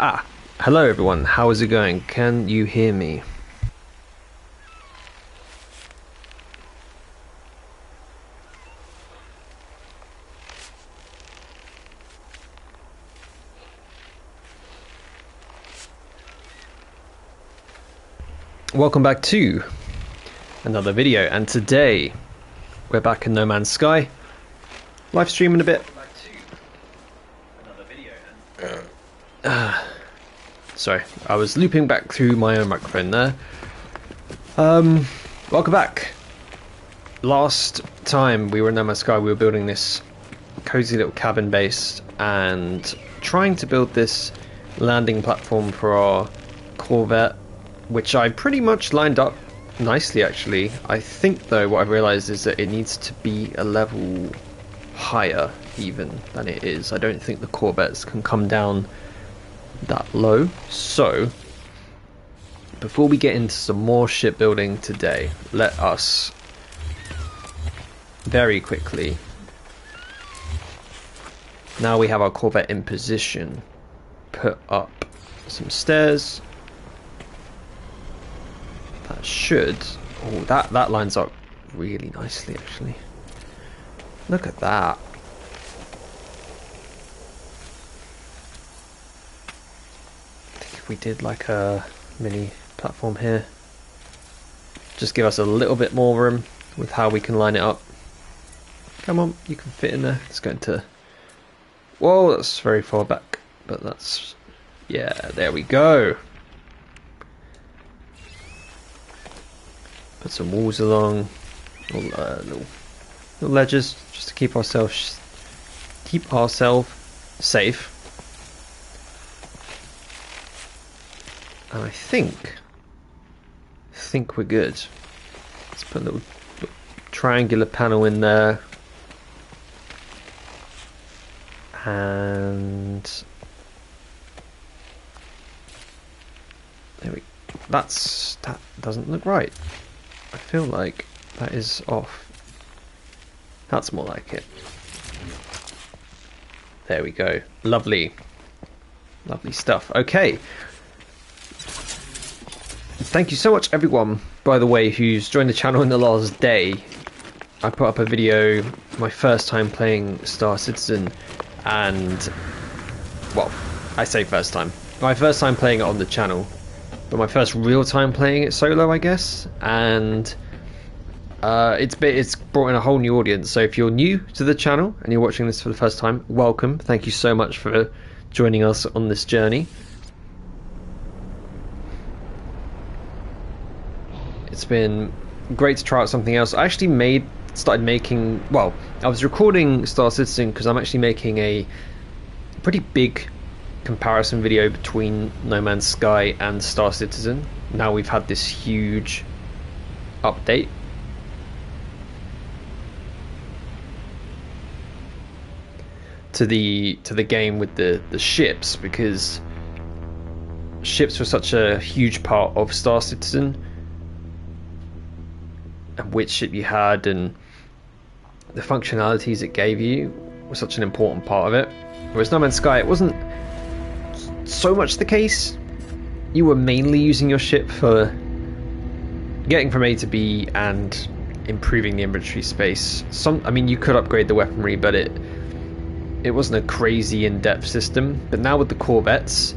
Hello everyone, how is it going? Can you hear me? Welcome back to another video, and today we're back in No Man's Sky, live streaming a bit. Sorry, I was looping back through my own microphone there. Welcome back. Last time we were in No Man's Sky, we were building this cozy little cabin base and trying to build this landing platform for our Corvette, which I pretty much lined up nicely actually. I think though what I've realised is that it needs to be a level higher even than it is. I don't think the Corvettes can come down that low. So before we get into some more shipbuilding today, let us very quickly, now we have our Corvette in position, put up some stairs. That should, oh, that lines up really nicely actually. Look at that. I think if we did like a mini platform here, just give us a little bit more room with how we can line it up. Come on, you can fit in there. It's going to, whoa, that's very far back, but that's, yeah, there we go. Put some walls along, little ledges, just to keep ourselves safe. And I think we're good. Let's put a little triangular panel in there, and there we. That doesn't look right. I feel like that is off. That's more like it. There we go. Lovely. Lovely stuff. Okay. Thank you so much everyone, by the way, who's joined the channel in the last day. I put up a video, my first time playing Star Citizen, and, well, I say first time. My first time playing it on the channel. But my first real time playing it solo, I guess, and it's brought in a whole new audience. So if you're new to the channel and you're watching this for the first time, welcome. Thank you so much for joining us on this journey. It's been great to try out something else. I actually started making, well, I was recording Star Citizen because I'm actually making a pretty big comparison video between No Man's Sky and Star Citizen. Now we've had this huge update. To the game with the ships, because ships were such a huge part of Star Citizen, and which ship you had and the functionalities it gave you was such an important part of it. Whereas No Man's Sky, it wasn't so much the case. You were mainly using your ship for getting from A to B and improving the inventory space. I mean, you could upgrade the weaponry, but it wasn't a crazy in-depth system. But now with the Corvettes,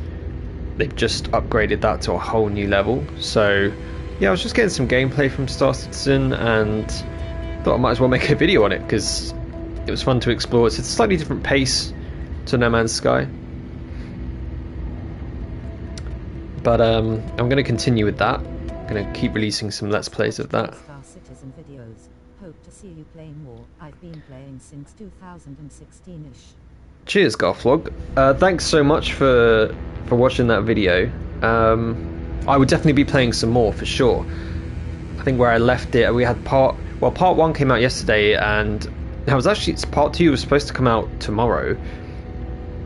they've just upgraded that to a whole new level. So yeah, I was just getting some gameplay from Star Citizen and thought I might as well make a video on it because it was fun to explore. It's a slightly different pace to No Man's Sky. But I'm going to continue with that. I'm going to keep releasing some Let's Plays of that. Star Citizen videos. Hope to see you playing more. I've been playing since 2016-ish. Cheers, Garflog. Thanks so much for watching that video. I would definitely be playing some more for sure. I think where I left it, we had part 1 came out yesterday, and it was actually, part 2 was supposed to come out tomorrow.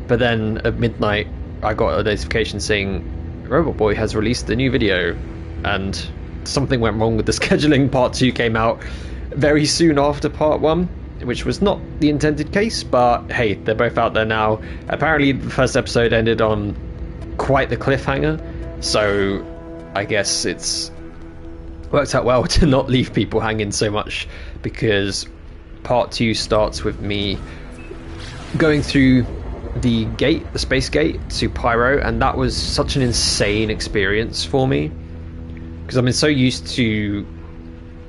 But then at midnight, I got a notification saying Robot Boy has released a new video, and something went wrong with the scheduling. Part 2 came out very soon after part 1, which was not the intended case, but hey, they're both out there now. Apparently the first episode ended on quite the cliffhanger, so I guess it's worked out well to not leave people hanging so much, because part 2 starts with me going through the gate, the space gate to Pyro, and that was such an insane experience for me, because I've been so used to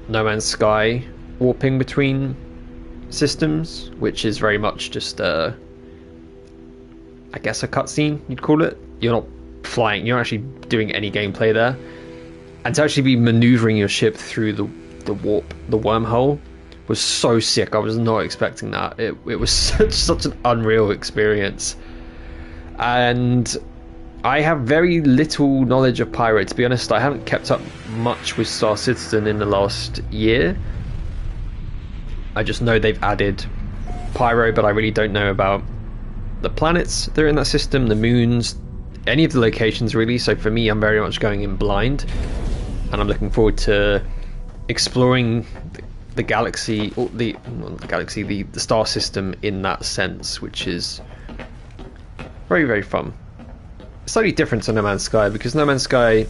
No Man's Sky warping between systems, which is very much just I guess a cutscene, you'd call it. You're not flying, you're actually doing any gameplay there, and to actually be maneuvering your ship through the warp, the wormhole, was so sick. I was not expecting that. It was such an unreal experience, and I have very little knowledge of Pyro, to be honest. I haven't kept up much with Star Citizen in the last year. I just know they've added Pyro, but I really don't know about the planets that are in that system, the moons, any of the locations really. So for me, I'm very much going in blind, and I'm looking forward to exploring the galaxy, or the star system in that sense, which is very, very fun. Slightly different to No Man's Sky, because No Man's Sky,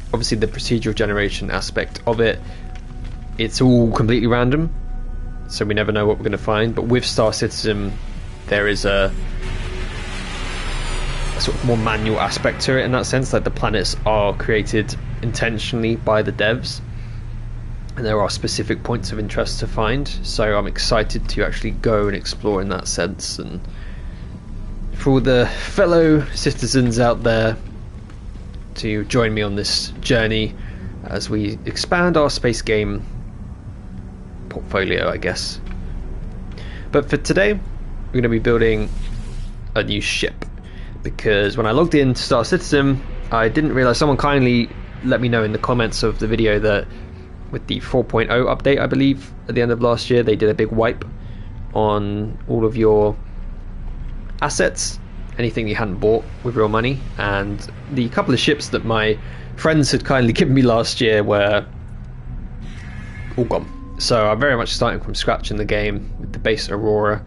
obviously the procedural generation aspect of it, it's all completely random, so we never know what we're going to find. But with Star Citizen, there is a sort of more manual aspect to it in that sense. Like, the planets are created intentionally by the devs, and there are specific points of interest to find, so I'm excited to actually go and explore in that sense. And for all the fellow citizens out there to join me on this journey as we expand our space game portfolio, I guess. But for today, we're going to be building a new ship, because when I logged into Star Citizen, I didn't realize, someone kindly let me know in the comments of the video that with the 4.0 update, I believe, at the end of last year, they did a big wipe on all of your assets, anything you hadn't bought with real money, and the couple of ships that my friends had kindly given me last year were all gone. So I'm very much starting from scratch in the game with the base Aurora,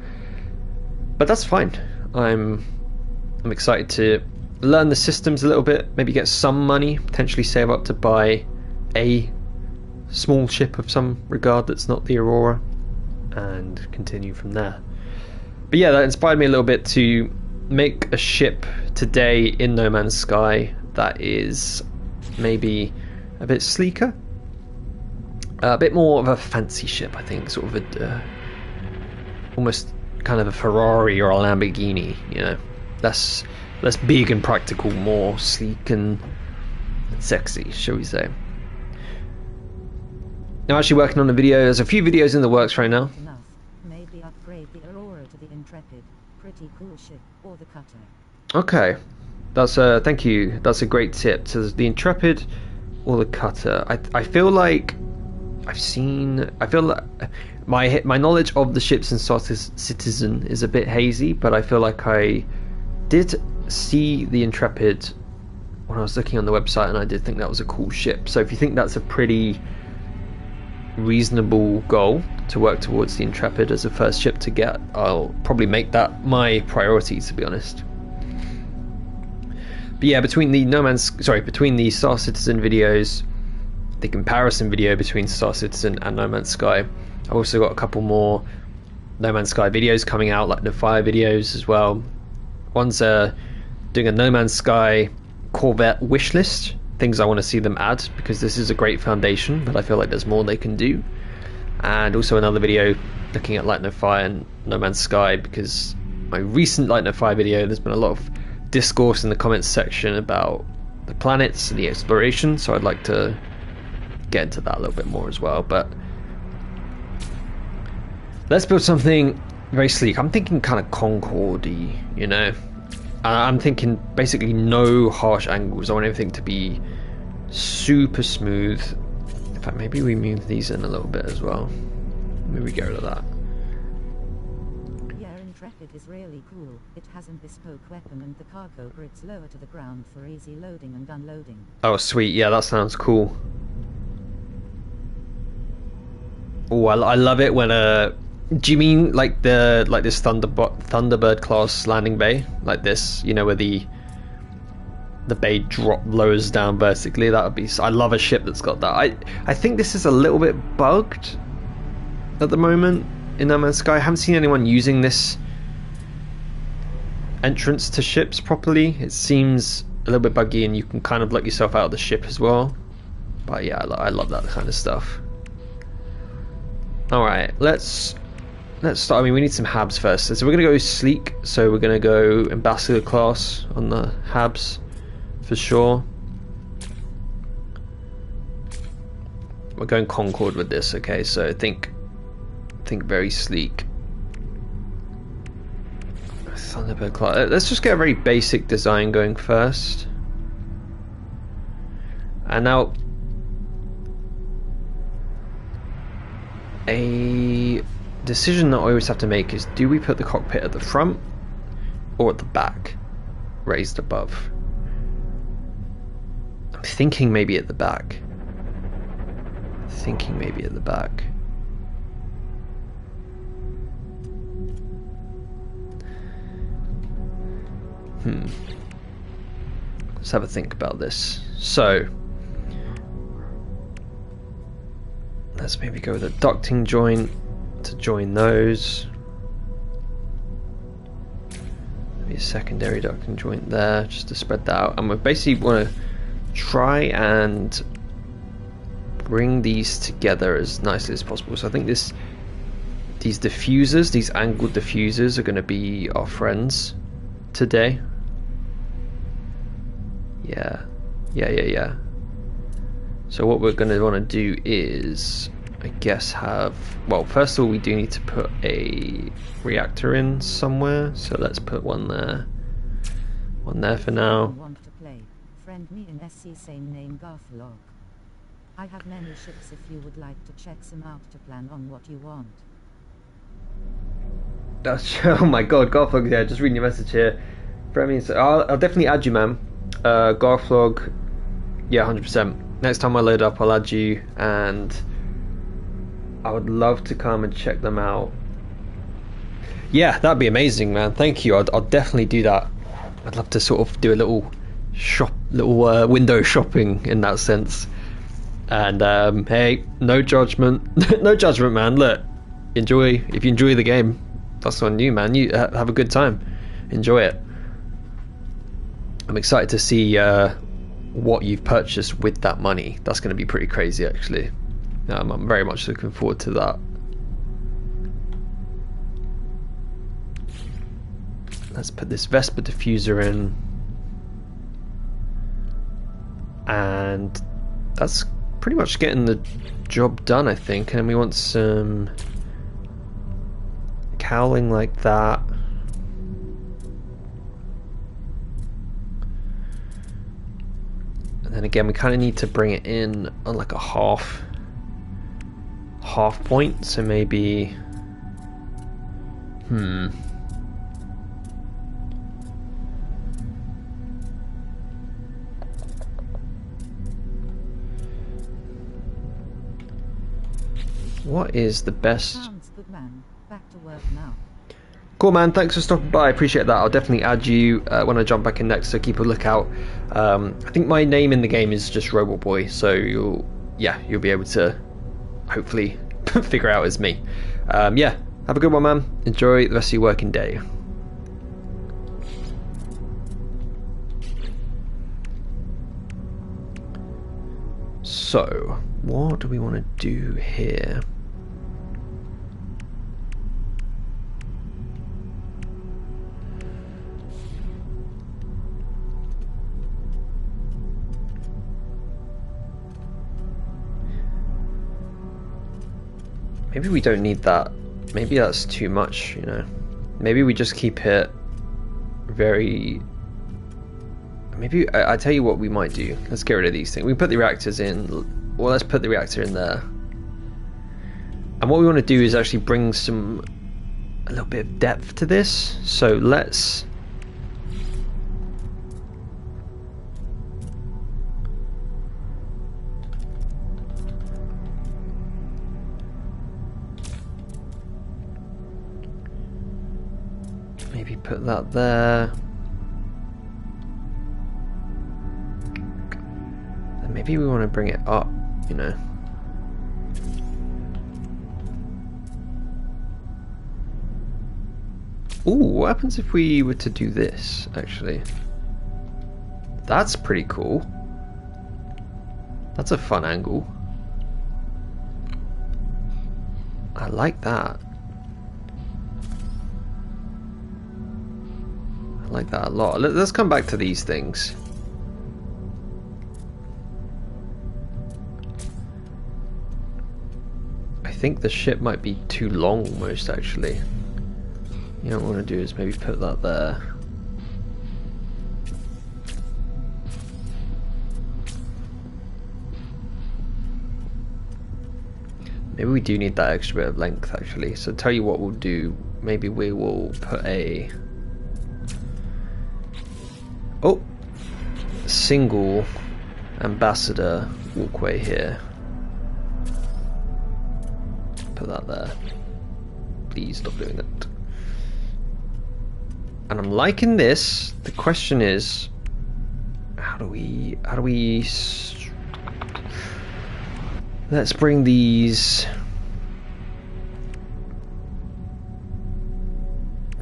but that's fine. I'm excited to learn the systems a little bit, maybe get some money, potentially save up to buy a small ship of some regard that's not the Aurora, and continue from there. But yeah, that inspired me a little bit to make a ship today in No Man's Sky that is maybe a bit sleeker, a bit more of a fancy ship, I think, sort of a almost kind of a Ferrari or a Lamborghini, you know, less big and practical, more sleek and sexy, shall we say. Now, actually working on a video. There's a few videos in the works right now. Enough. Maybe upgrade the Aurora to the Intrepid. Pretty cool ship. Or the Cutter. Okay, that's thank you. That's a great tip. So there's the Intrepid or the Cutter. I feel like I've seen. I feel like my knowledge of the ships in Star Citizen is a bit hazy, but I feel like I did see the Intrepid when I was looking on the website, and I did think that was a cool ship. So if you think that's a pretty reasonable goal to work towards, the Intrepid as a first ship to get, I'll probably make that my priority, to be honest. But yeah, between the Star Citizen videos, the comparison video between Star Citizen and No Man's Sky, I've also got a couple more No Man's Sky videos coming out, like the Fire videos as well. One's doing a No Man's Sky Corvette wish list, things I want to see them add, because this is a great foundation, but I feel like there's more they can do. And also another video looking at Light No Fire and No Man's Sky, because my recent Light No Fire video, there's been a lot of discourse in the comments section about the planets and the exploration, so I'd like to get into that a little bit more as well. But let's build something very sleek. I'm thinking kind of Concorde-y, you know. I'm thinking basically no harsh angles. I want everything to be super smooth. In fact, maybe we move these in a little bit as well. Maybe we get rid of that. Yeah, Intrepid is really cool. It has a bespoke weapon, and the cargo grids lower to the ground for easy loading and unloading. Oh, sweet. Yeah, that sounds cool. Oh, I love it when do you mean like this Thunderbird class landing bay, like this, you know, where the the bay lowers down vertically. That would be. I love a ship that's got that. I think this is a little bit bugged at the moment in No Man's Sky. I haven't seen anyone using this entrance to ships properly. It seems a little bit buggy, and you can kind of let yourself out of the ship as well. But yeah, I love that kind of stuff. All right, let's start. I mean, we need some Habs first, so we're gonna go sleek. So we're gonna go ambassador class on the Habs for sure. We're going Concord with this, okay? So think very sleek. Thunderbird class. Let's just get a very basic design going first. And now a decision that I always have to make is, do we put the cockpit at the front or at the back, raised above? I'm thinking maybe at the back. Let's have a think about this. So let's maybe go with a ducting joint to join those. Maybe a secondary ducting joint there, just to spread that out. And we basically want to try and bring these together as nicely as possible. So I think these diffusers, these angled diffusers, are going to be our friends today. Yeah. So what we're going to want to do is, I guess, well, first of all, we do need to put a reactor in somewhere. So let's put one there for now. Want to play? Friend me in SC, same name, Garthlog. I have many ships if you would like to check some out to plan on what you want. Oh my god, Garthlog, yeah, just reading your message here. So I'll definitely add you, man. Garthlog, yeah, 100%. Next time I load up, I'll add you, and I would love to come and check them out. Yeah, that'd be amazing, man. Thank you. I'll definitely do that. I'd love to sort of do a little window shopping in that sense. And hey, no judgment, no judgment, man. Look, if you enjoy the game, that's on you, man. You have a good time, enjoy it. I'm excited to see what you've purchased with that money. That's going to be pretty crazy, actually. I'm very much looking forward to that. Let's put this Vesper diffuser in, and that's pretty much getting the job done, I think. And we want some cowling like that. And then again, we kind of need to bring it in on like a half point, so maybe what is the best? Sounds good, man. Back to work now. Cool, man. Thanks for stopping by. I appreciate that. I'll definitely add you when I jump back in next, so keep a lookout. I think my name in the game is just Robot Boy, so you'll be able to hopefully figure out it's me. Yeah, have a good one, man. Enjoy the rest of your working day. So, what do we want to do here? Maybe we don't need that. Maybe that's too much, you know. Maybe we just keep it very... Maybe, I tell you what we might do. Let's get rid of these things. We put the reactors in. Well, let's put the reactor in there. And what we want to do is actually bring a little bit of depth to this. So let's... maybe put that there. Maybe we want to bring it up, you know. Ooh, what happens if we were to do this, actually? That's pretty cool. That's a fun angle. I like that. I like that a lot. Let's come back to these things. I think the ship might be too long almost, actually. You know what I want to do is maybe put that there. Maybe we do need that extra bit of length, actually. So tell you what we'll do. Maybe we will put a single ambassador walkway here. Put that there. Please stop doing that. And I'm liking this. The question is, how do we let's bring these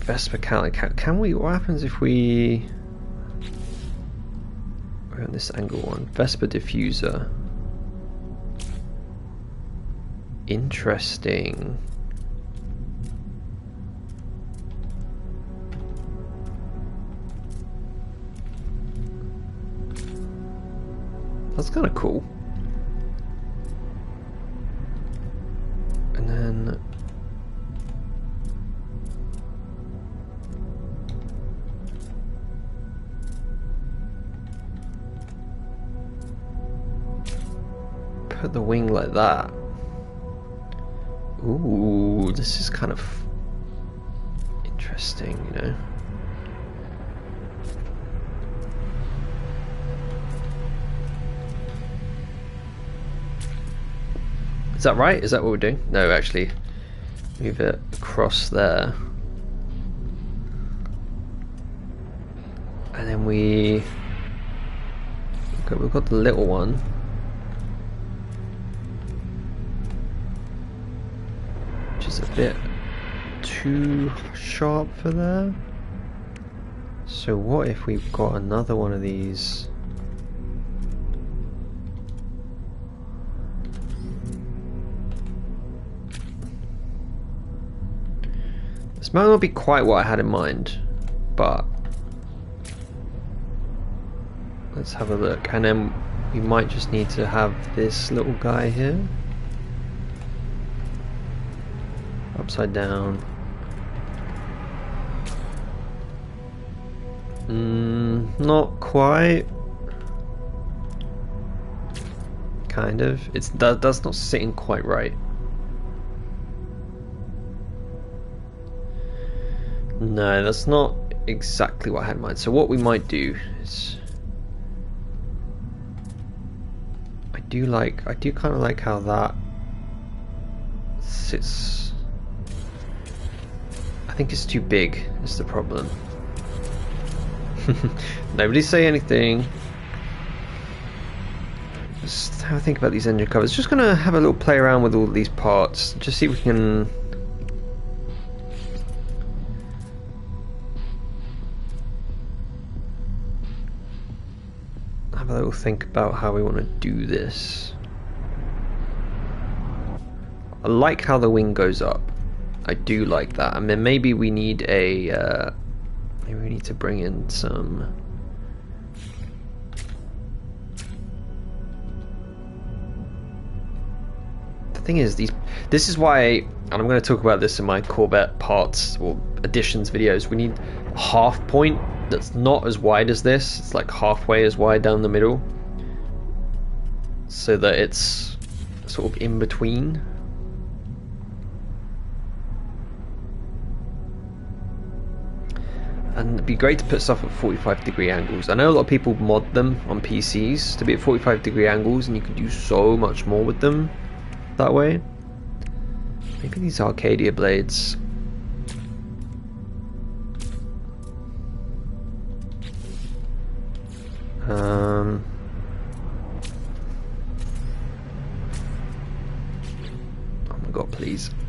Vesper counter. Can we? What happens if we're on this angle one? Vesper diffuser. Interesting. That's kind of cool. And then put the wing like that. Ooh, this is kind of interesting, you know. Is that right? Is that what we're doing? No, actually, move it across there. And then we've got the little one. Which is a bit too sharp for there. So what if we've got another one of these? This might not be quite what I had in mind, but let's have a look. And then we might just need to have this little guy here upside down. Not quite. Kind of. That's not sitting quite right. No, that's not exactly what I had in mind. So what we might do is, I do kind of like how that sits. I think it's too big is the problem. Nobody say anything. Just have a think about these engine covers. Just gonna have a little play around with all these parts. Just see if we can have a little think about how we want to do this. I like how the wing goes up. I do like that. And then maybe we need a maybe we need to bring in some thing is, this is why, and I'm going to talk about this in my Corvette parts or additions videos, we need a half point that's not as wide as this. It's like halfway as wide down the middle, so that it's sort of in between. And it'd be great to put stuff at 45-degree angles. I know a lot of people mod them on PCs to be at 45-degree angles, and you could do so much more with them that way. Maybe these Arcadia blades.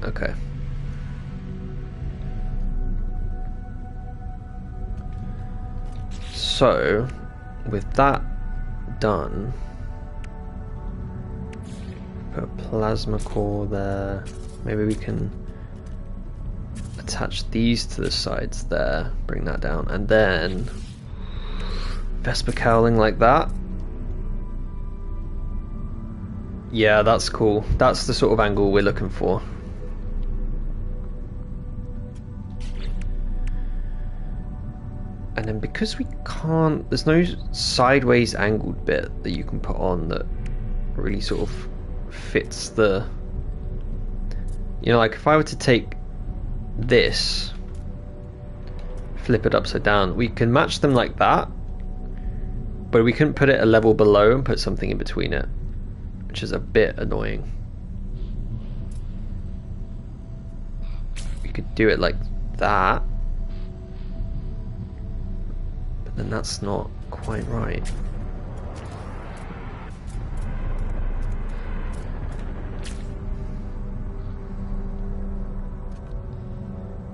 Okay. So, with that done, put a plasma core there. Maybe we can attach these to the sides there, bring that down, and then Vesper cowling like that. Yeah, that's cool. That's the sort of angle we're looking for. And then because we can't, there's no sideways angled bit that you can put on that really sort of fits the, you know, like if I were to take this, flip it upside down, we can match them like that, but we couldn't put it a level below and put something in between it, which is a bit annoying. We could do it like that, but then that's not quite right.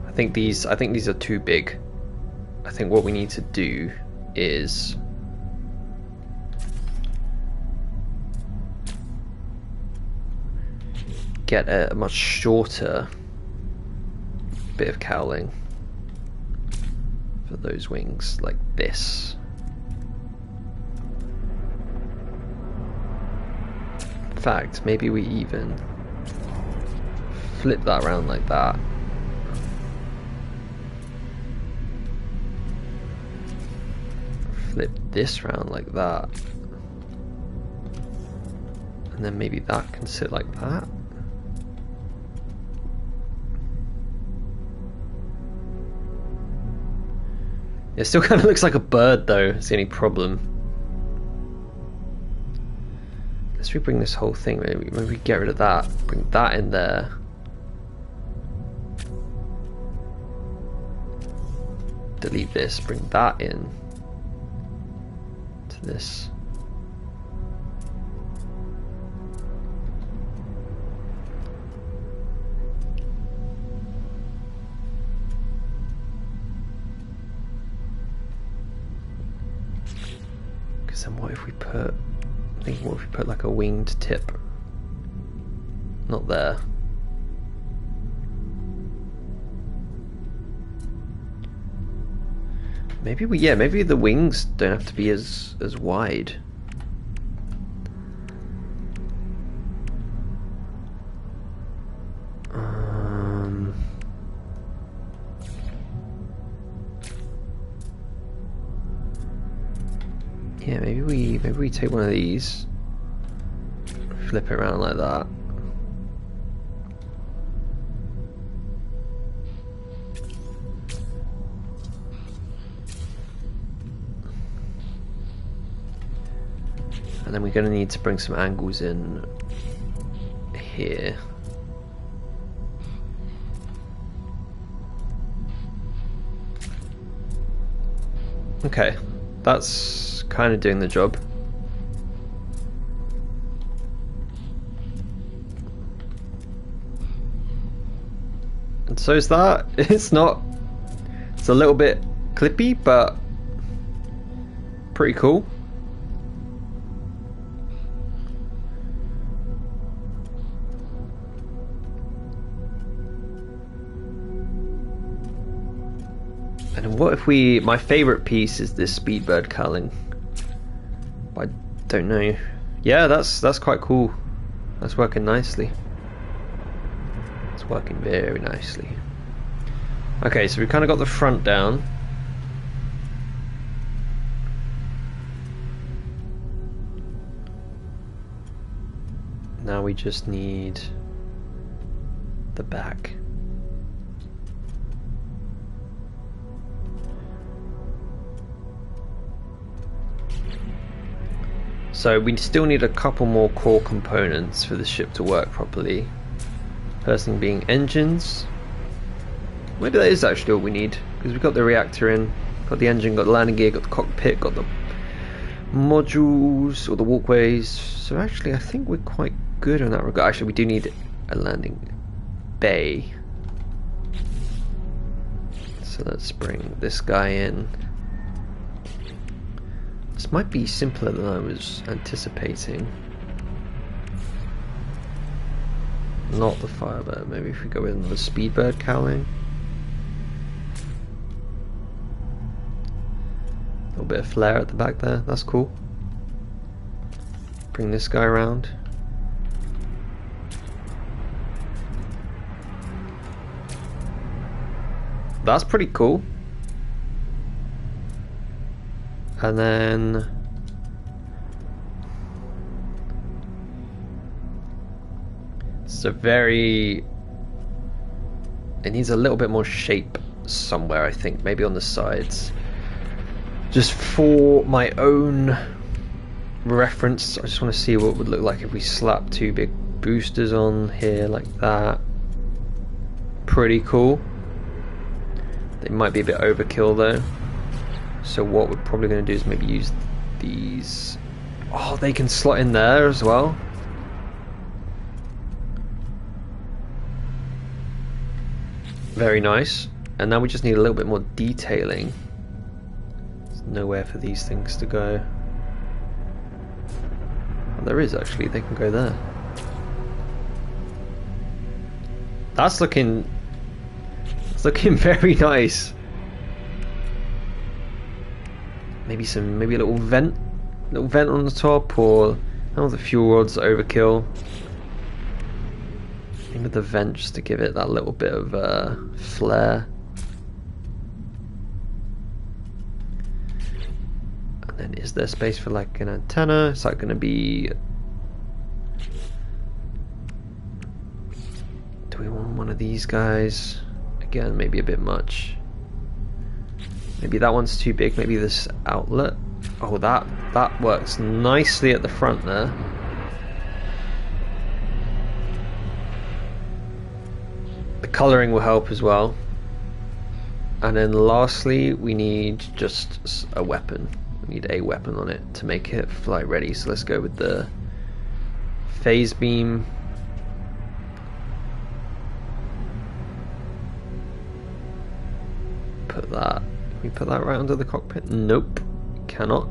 I think these are too big. I think what we need to do is get a much shorter bit of cowling for those wings, like this. In fact, maybe we even flip that around like that. Flip this round like that, and then maybe that can sit like that. It still kind of looks like a bird though, it's the only problem. Let's bring this whole thing, maybe get rid of that, bring that in there. Delete this, bring that in. This. Because then what if we put, I'm thinking what if we put like a winged tip? Not there. Maybe maybe the wings don't have to be as wide. Yeah, maybe we take one of these, flip it around like that. And then we're going to need to bring some angles in here. Okay, that's kind of doing the job. And so is that. It's not, it's a little bit clippy, but pretty cool. And what if we, my favorite piece is this speedbird cowling. I don't know. Yeah, that's quite cool. That's working nicely. It's working very nicely. Okay, so we kind of got the front down. Now we just need the back. So we still need a couple more core components for the ship to work properly. First thing being engines. Maybe that is actually all we need, because we've got the reactor in, got the engine, got the landing gear, got the cockpit, got the modules or the walkways. So actually I think we're quite good on that regard. Actually we do need a landing bay. So let's bring this guy in. This might be simpler than I was anticipating. Not the Firebird, maybe if we go with the Speedbird cowling. A little bit of flare at the back there, that's cool. Bring this guy around. That's pretty cool. And then it's a very, it needs a little bit more shape somewhere, I think, maybe on the sides. Just for my own reference, I just want to see what it would look like if we slap two big boosters on here like that. Pretty cool. They might be a bit overkill though. So what we're probably going to do is maybe use these. Oh, they can slot in there as well. Very nice. And now we just need a little bit more detailing. There's nowhere for these things to go. Oh, there is actually, they can go there. That's looking very nice. Maybe a little vent on the top, or oh, the fuel rod's overkill. Maybe with the vent just to give it that little bit of flair. And then is there space for like an antenna? Is that going to be? Do we want one of these guys? Again, maybe a bit much. Maybe that one's too big. Maybe this outlet. Oh, that works nicely at the front there. The colouring will help as well. And then lastly, we need just a weapon. We need a weapon on it to make it flight ready. So let's go with the phase beam. Put that. Can we put that right under the cockpit? Nope, cannot.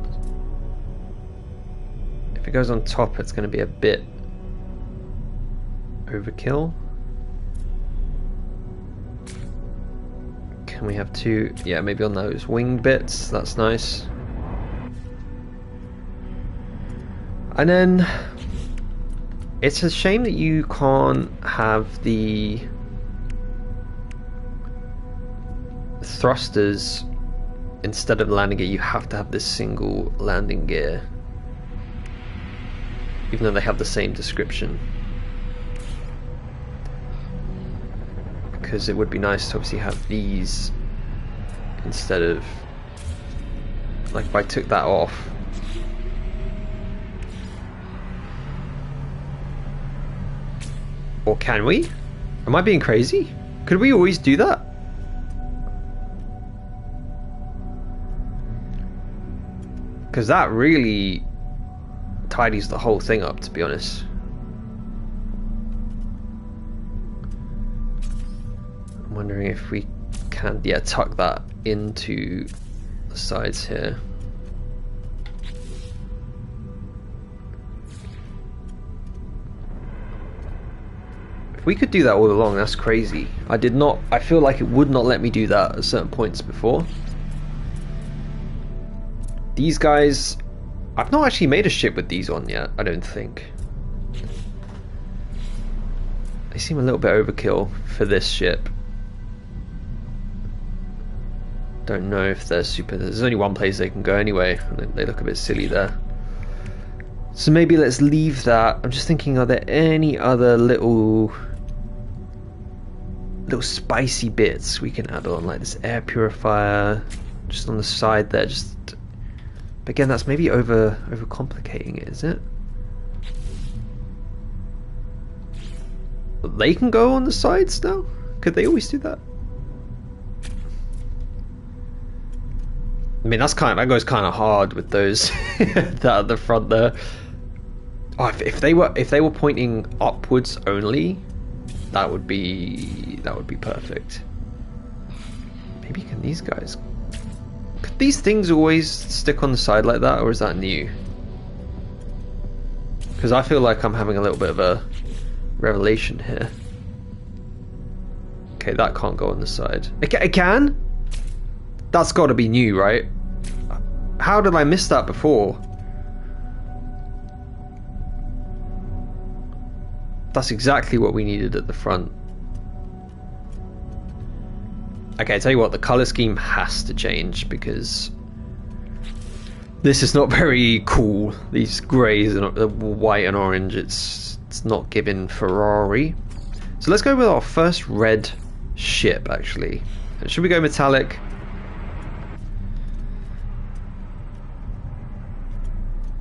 If it goes on top, it's going to be a bit overkill. Can we have two? Yeah, maybe on those wing bits. That's nice. And then it's a shame that you can't have the thrusters. Instead of landing gear, you have to have this single landing gear, even though they have the same description. Because it would be nice to obviously have these instead of, like, if I took that off. Or can we? Am I being crazy? Could we always do that? Because that really tidies the whole thing up, to be honest. I'm wondering if we can, yeah, tuck that into the sides here. If we could do that all along, that's crazy. I feel like it would not let me do that at certain points before. These guys, I've not actually made a ship with these on yet, I don't think. They seem a little bit overkill for this ship. Don't know if they're super. There's only one place they can go anyway, and they look a bit silly there. So maybe let's leave that. I'm just thinking, are there any other little spicy bits we can add on, like this air purifier just on the side there? Just again, that's maybe over complicating it, is it? They can go on the sides now? Could they always do that? I mean, that goes kind of hard with those that at the front there. Oh, if they were pointing upwards only, that would be perfect. Maybe can these guys? Could these things always stick on the side like that, or is that new? Because I feel like I'm having a little bit of a revelation here. Okay, that can't go on the side. It can? That's got to be new, right? How did I miss that before? That's exactly what we needed at the front. Okay, I tell you what, the color scheme has to change because this is not very cool. These greys and white and orange, it's not giving Ferrari. So let's go with our first red ship, actually. Should we go metallic?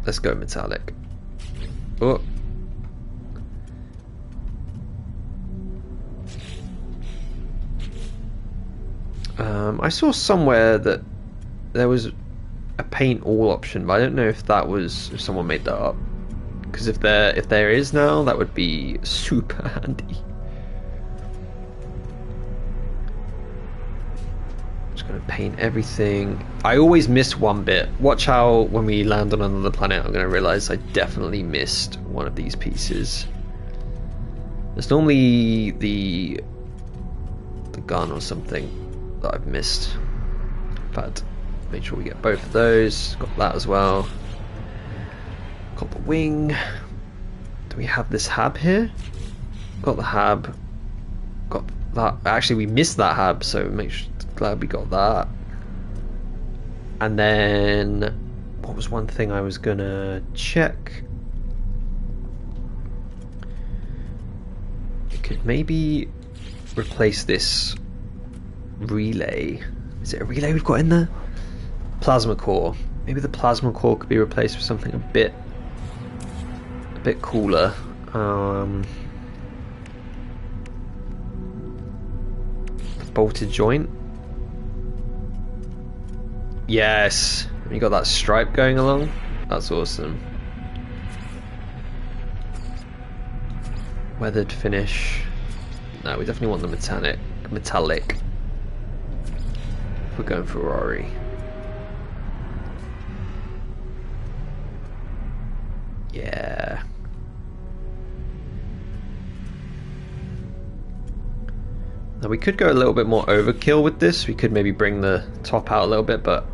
Let's go metallic. Oh. I saw somewhere that there was a paint all option, but I don't know if that was, if someone made that up. Because if there is now, that would be super handy. Just gonna paint everything. I always miss one bit. Watch how when we land on another planet, I'm gonna realize I definitely missed one of these pieces. There's normally the gun or something that I've missed. But make sure we get both of those. Got that as well. Got the wing. Do we have this hab here? Got the hab. Got that. Actually, we missed that hab, so glad we got that. And then, what was one thing I was gonna check? We could maybe replace this relay. Is it a relay we've got in there? Plasma core. Maybe the plasma core could be replaced with something a bit cooler. Bolted joint. Yes. You got that stripe going along. That's awesome. Weathered finish. No, we definitely want the metallic. We're going Ferrari. Yeah. Now we could go a little bit more overkill with this. We could maybe bring the top out a little bit, but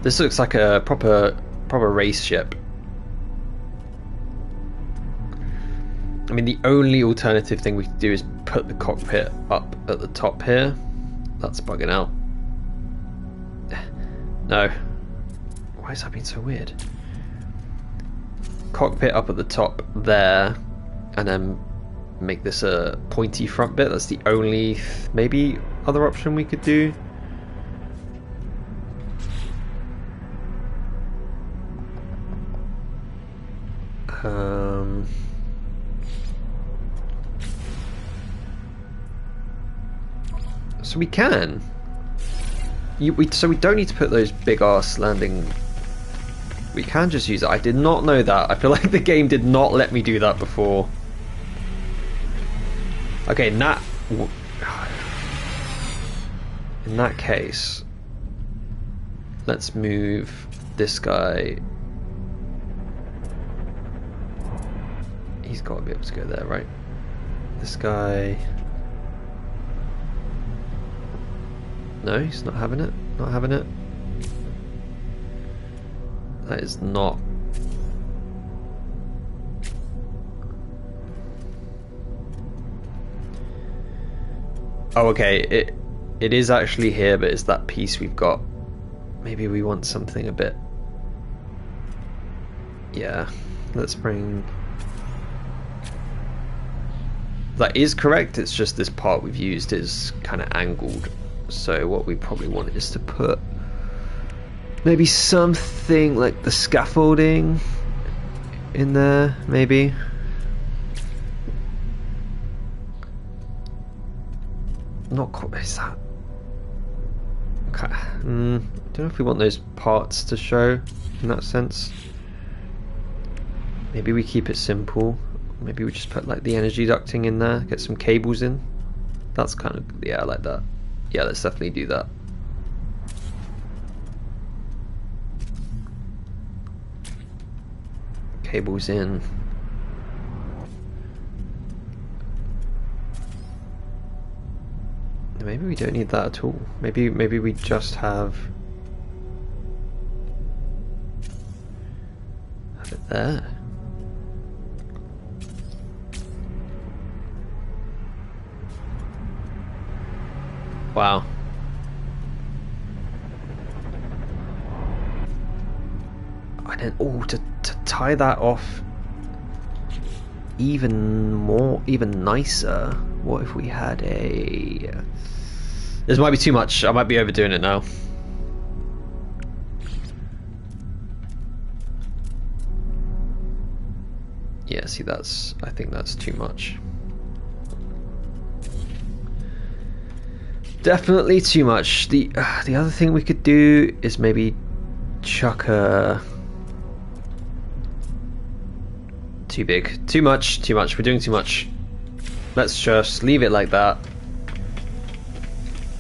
this looks like a proper race ship. I mean, the only alternative thing we could do is put the cockpit up at the top here. That's bugging out. No. Why is that being so weird? Cockpit up at the top there, and then make this a pointy front bit. That's the only maybe other option we could do. So we can. So we don't need to put those big ass landing. We can just use it. I did not know that. I feel like the game did not let me do that before. Okay, in that case, let's move this guy. He's got to be able to go there, right? This guy. No, he's not having it. Not having it. That is not. Oh, okay. It is actually here, but it's that piece we've got. Maybe we want something a bit. Yeah. Let's bring. That is correct. It's just this part we've used is kind of angled. So what we probably want is to put maybe something like the scaffolding in there, maybe. Not quite. Is that? Okay. Don't know if we want those parts to show in that sense. Maybe we keep it simple. Maybe we just put like the energy ducting in there, get some cables in. That's kind of, yeah, I like that. Yeah, let's definitely do that. Cables in. Maybe we don't need that at all. Maybe we just have it there. Wow. And then, oh, to tie that off even nicer, what if we had a... This might be too much, I might be overdoing it now. Yeah, see, I think that's too much. Definitely too much. The other thing we could do is maybe chuck a... Too big. Too much. We're doing too much. Let's just leave it like that.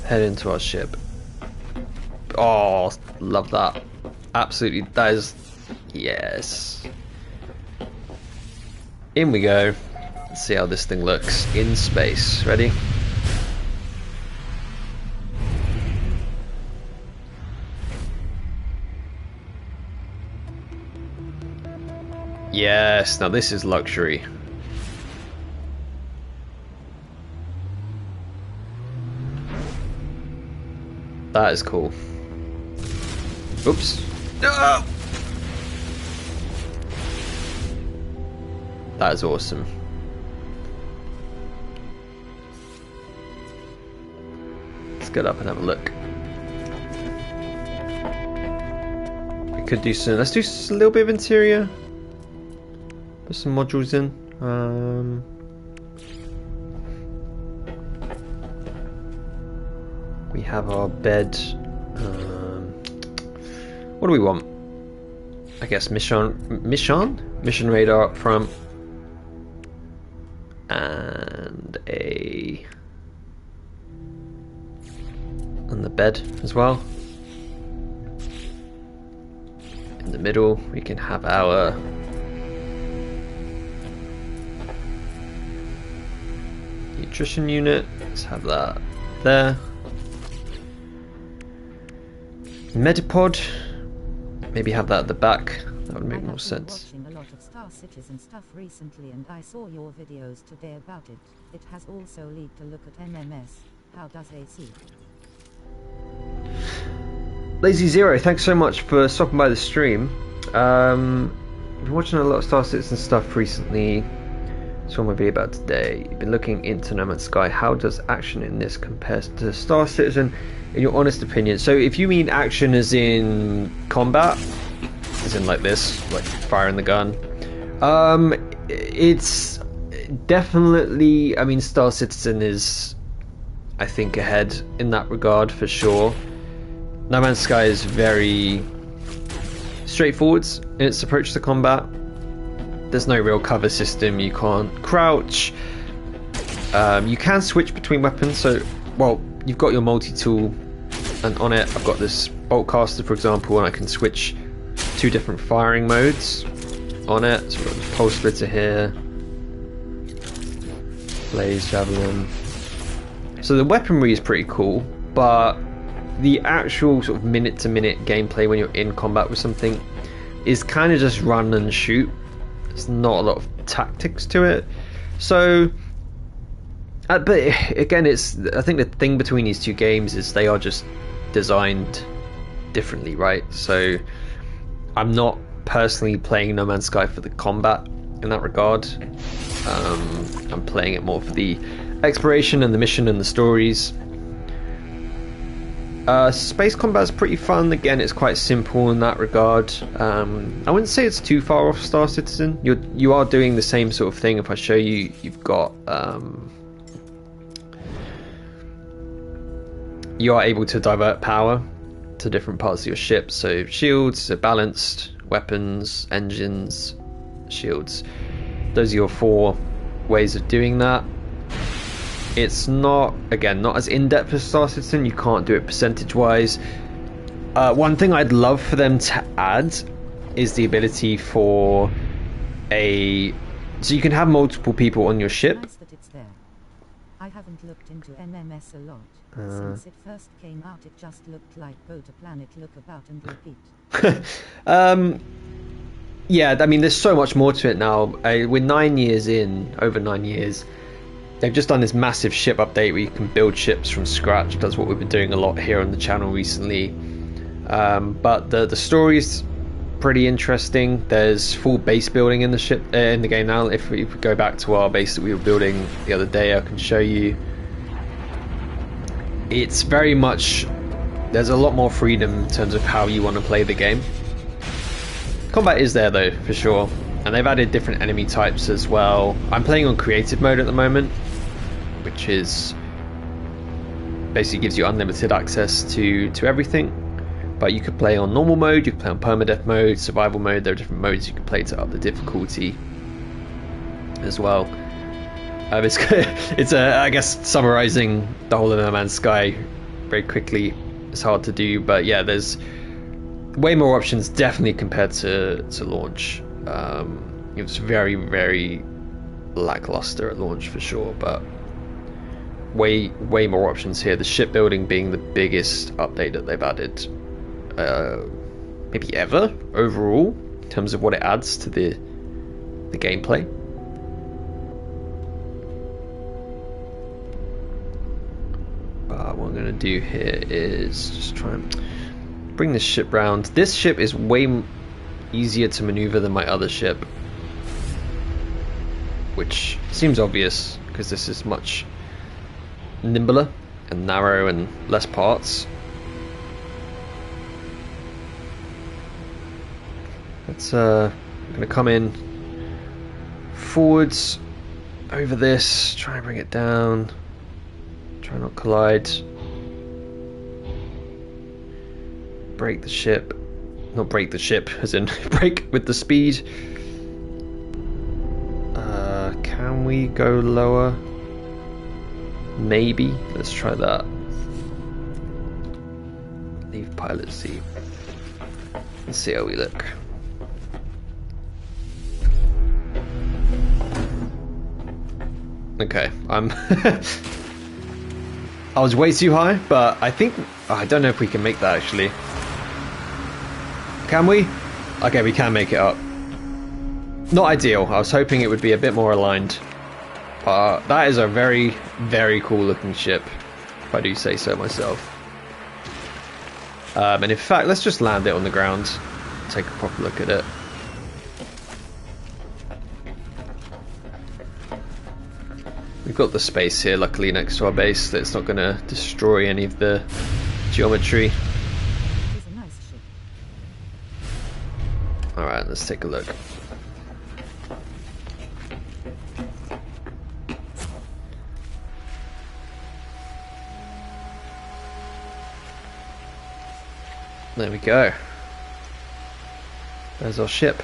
Head into our ship. Oh, love that. Absolutely. That is... Yes. In we go. Let's see how this thing looks in space. Ready? Yes, now this is luxury. That is cool. Oops. No! That is awesome. Let's get up and have a look. We could do some... Let's do a little bit of interior. Put some modules in. We have our bed. What do we want? I guess mission radar up front, and the bed as well. In the middle, we can have our nutrition unit. Let's have that there. Medipod. Maybe have that at the back. That would make more sense. Watching a lot of Star Citizen stuff recently, and I saw your videos today about it. It has also led to look at MMS. How does AC? Lazy Zero, thanks so much for stopping by the stream. I've been watching a lot of Star Citizen stuff recently. So what my video about today. You've been looking into No Man's Sky. How does action in this compare to Star Citizen, in your honest opinion? So if you mean action as in combat, as in like this, like firing the gun, it's definitely, I mean, Star Citizen is, I think, ahead in that regard for sure. No Man's Sky is very straightforward in its approach to combat. There's no real cover system. You can't crouch. You can switch between weapons. So, well, you've got your multi-tool, and on it I've got this bolt caster, for example, and I can switch 2 different firing modes on it. So we've got this pulse splitter here, blaze javelin. So the weaponry is pretty cool, but the actual sort of minute-to-minute gameplay when you're in combat with something is kind of just run and shoot. There's not a lot of tactics to it. So, but again, I think the thing between these two games is they are just designed differently, right? So, I'm not personally playing No Man's Sky for the combat in that regard. I'm playing it more for the exploration and the mission and the stories. Space combat is pretty fun. Again, it's quite simple in that regard. I wouldn't say it's too far off Star Citizen. You are doing the same sort of thing. If I show you, you've got you are able to divert power to different parts of your ship. So shields are balanced, weapons, engines, shields. Those are your 4 ways of doing that. It's not, again, not as in-depth as Star Citizen. You can't do it percentage-wise. One thing I'd love for them to add is the ability for so you can have multiple people on your ship. Nice that it's there. I haven't looked into MMS a lot. Since it first came out, it just looked like go to planet, look about and repeat. Yeah, I mean, there's so much more to it now. We're 9 years in, over 9 years. They've just done this massive ship update where you can build ships from scratch. That's what we've been doing a lot here on the channel recently. But the story's pretty interesting. There's full base building in the ship in the game now. If we go back to our base that we were building the other day, I can show you. It's very much, there's a lot more freedom in terms of how you want to play the game. Combat is there though, for sure, and they've added different enemy types as well. I'm playing on creative mode at the moment, which is basically gives you unlimited access to everything. But you could play on normal mode, you could play on permadeath mode, survival mode. There are different modes you can play to up the difficulty as well. It's I guess summarizing the whole of No Man's Sky very quickly is hard to do, but yeah, there's way more options definitely compared to launch. It was very, very lackluster at launch for sure, but way more options here. The shipbuilding being the biggest update that they've added maybe ever overall in terms of what it adds to the gameplay. What I'm going to do here is just try and bring this ship round. This ship is way easier to maneuver than my other ship, which seems obvious because this is much nimbler and narrow and less parts. Let's I'm going to come in forwards over this, try and bring it down, try not collide, break the ship, not break the ship as in break with the speed. Can we go lower? Maybe. Let's try that. Leave pilot seat. Let's see how we look. Okay, I'm I was way too high, but I think I don't know if we can make that actually. Can we? Okay, we can make it up. Not ideal. I was hoping it would be a bit more aligned. That is a very, very cool looking ship, if I do say so myself. And in fact, let's just land it on the ground, take a proper look at it. We've got the space here, luckily, next to our base, that it's not going to destroy any of the geometry. Alright, let's take a look. There we go. There's our ship.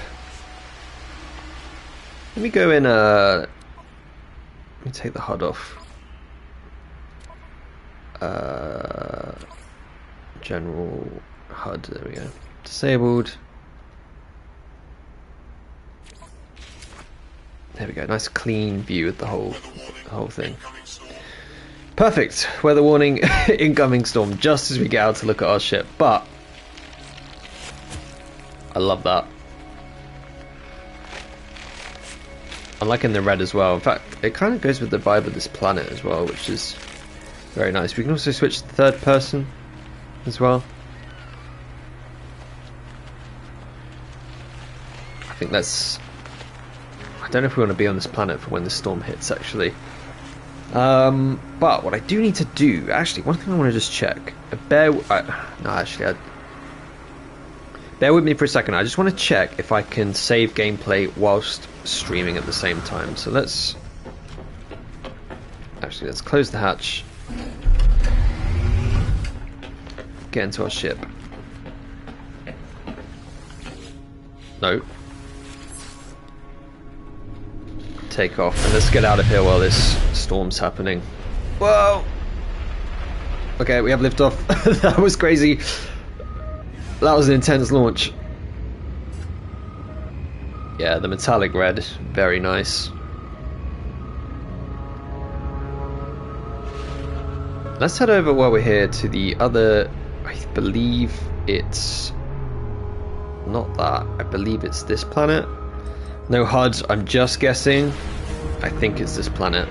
Let me go in let me take the HUD off. General HUD, there we go. Disabled. There we go, nice clean view of the whole thing. Perfect. Weather warning, incoming storm, just as we get out to look at our ship, but I love that. I'm liking the red as well. In fact, it kind of goes with the vibe of this planet as well, which is very nice. We can also switch to third person as well. I think that's... I don't know if we want to be on this planet for when the storm hits, actually. But what I do need to do... Actually, one thing I want to just check. Bear with me for a second. I just want to check if I can save gameplay whilst streaming at the same time. So let's close the hatch, get into our ship. take off. And let's get out of here while this storm's happening. Whoa! Okay, we have liftoff. That was crazy. That was an intense launch. Yeah, the metallic red, very nice. Let's head over while we're here to the other, I believe it's not that, I believe it's this planet. No HUD, I'm just guessing. I think it's this planet.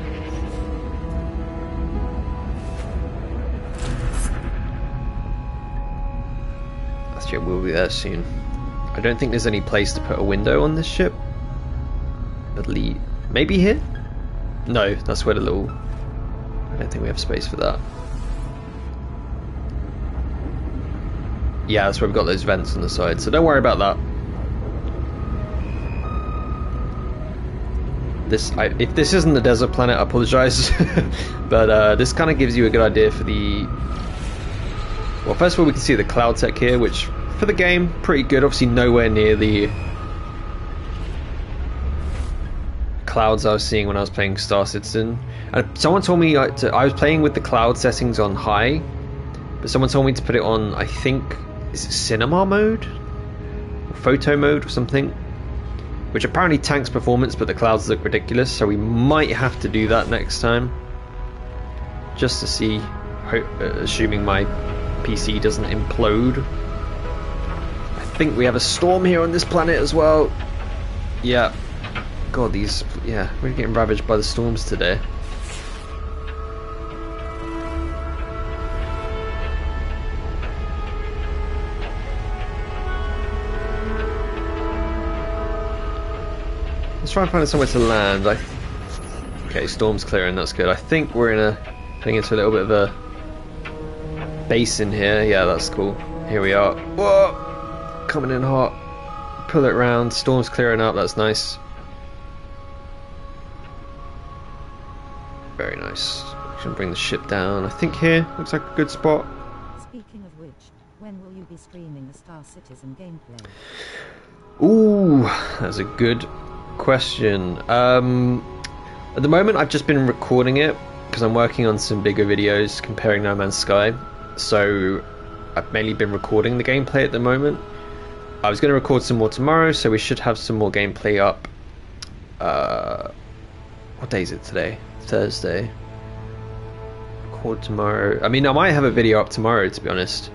Actually, we'll be there soon. I don't think there's any place to put a window on this ship. Maybe here? No, that's where the little... I don't think we have space for that. Yeah, that's where we've got those vents on the side, so don't worry about that. If this isn't the desert planet, I apologise. But this kind of gives you a good idea for the... Well, first of all, we can see the cloud tech here, which for the game, pretty good. Obviously nowhere near the clouds I was seeing when I was playing Star Citizen. And someone told me I was playing with the cloud settings on high, but someone told me to put it on, I think, is it cinema mode? Or photo mode or something? Which apparently tanks performance, but the clouds look ridiculous, so we might have to do that next time. Just to see, assuming my PC doesn't implode. I think we have a storm here on this planet as well. Yeah. God, yeah, we're getting ravaged by the storms today. Let's try and find somewhere to land. Okay, storm's clearing, that's good. I think we're heading into a little bit of a basin here. Yeah, that's cool. Here we are. Whoa! Coming in hot. Pull it round. Storm's clearing up, that's nice. Very nice. Should bring the ship down. I think here looks like a good spot. Speaking of which, when will you be streaming the Star Citizen gameplay? Ooh, that's a good question. At the moment I've just been recording it because I'm working on some bigger videos comparing No Man's Sky, so I've mainly been recording the gameplay at the moment. I was going to record some more tomorrow, so we should have some more gameplay up. What day is it today? Thursday. Record tomorrow. I mean, I might have a video up tomorrow, to be honest.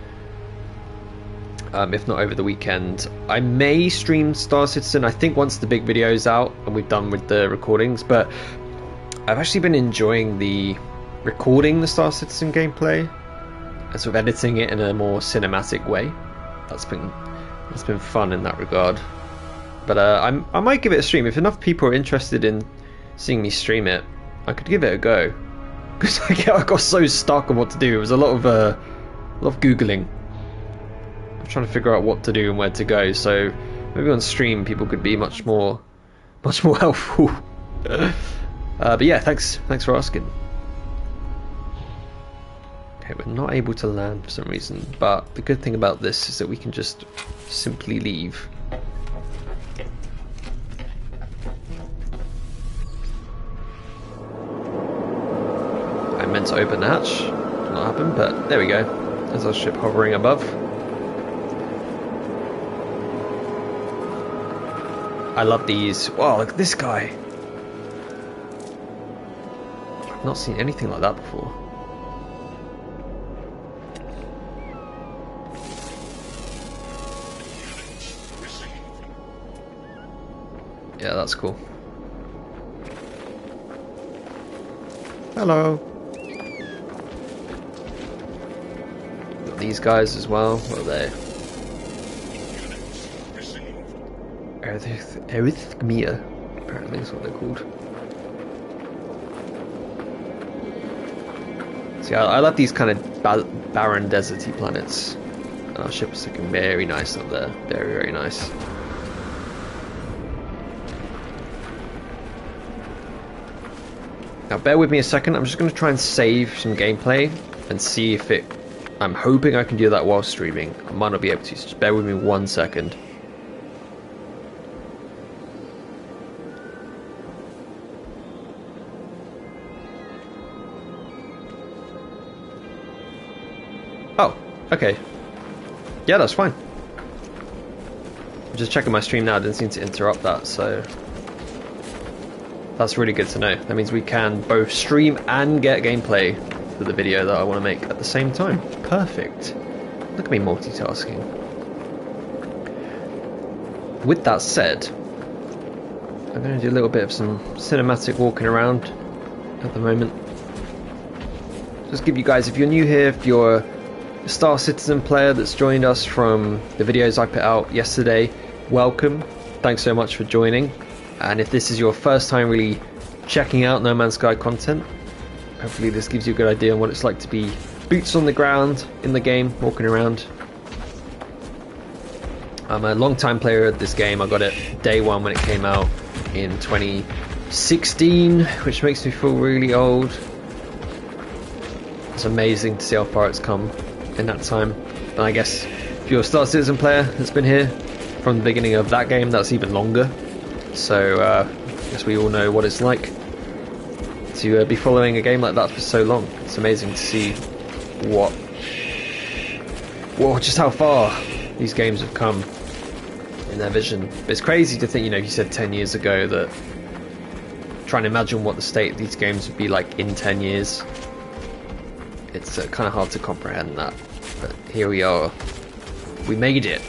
If not over the weekend. I may stream Star Citizen, I think, once the big video is out and we've done with the recordings, but I've actually been enjoying recording the Star Citizen gameplay and sort of editing it in a more cinematic way. That's been fun in that regard. But I might give it a stream. If enough people are interested in seeing me stream it, I could give it a go. Because I got so stuck on what to do. It was a lot of Googling. Trying to figure out what to do and where to go, so maybe on stream people could be much more helpful. But yeah, thanks for asking. Okay, we're not able to land for some reason, but the good thing about this is that we can just simply leave. I meant to open the hatch, did not happen, but there we go. There's our ship hovering above. I love these. Wow, look at this guy. I've not seen anything like that before. Yeah, that's cool. Hello. Got these guys as well. What are they? Arrhythmia, apparently is what they're called. See, I love these kind of barren, deserty planets. And our ship is looking very nice up there. Very, very nice. Now, bear with me a second. I'm just going to try and save some gameplay and see if it... I'm hoping I can do that while streaming. I might not be able to, so just bear with me 1 second. Okay. Yeah, that's fine. I'm just checking my stream now. I didn't seem to interrupt that, so that's really good to know. That means we can both stream and get gameplay for the video that I want to make at the same time. Perfect. Look at me multitasking. With that said, I'm going to do a little bit of some cinematic walking around at the moment. Just give you guys, if you're new here, if you're a Star Citizen player that's joined us from the videos I put out yesterday, welcome. Thanks so much for joining. And if this is your first time really checking out No Man's Sky content, hopefully this gives you a good idea on what it's like to be boots on the ground in the game, walking around. I'm a long-time player of this game. I got it day one when it came out in 2016, which makes me feel really old. It's amazing to see how far it's come in that time. And I guess if you're a Star Citizen player that's been here from the beginning of that game, that's even longer. So I guess we all know what it's like to be following a game like that for so long. It's amazing to see just how far these games have come in their vision. But it's crazy to think, you know, you said 10 years ago, that trying to imagine what the state of these games would be like in 10 years. It's kind of hard to comprehend that. But here we are. We made it.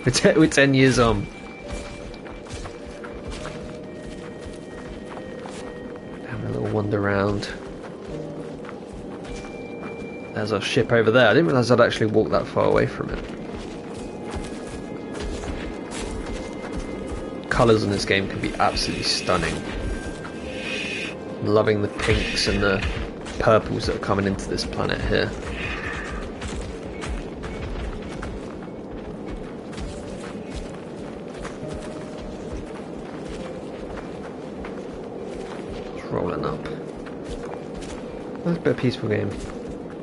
We're 10 years on. Having a little wander around. There's our ship over there. I didn't realise I'd actually walk that far away from it. Colours in this game can be absolutely stunning. I'm loving the pinks and the purples that are coming into this planet here. It's rolling up. That's a bit of a peaceful game.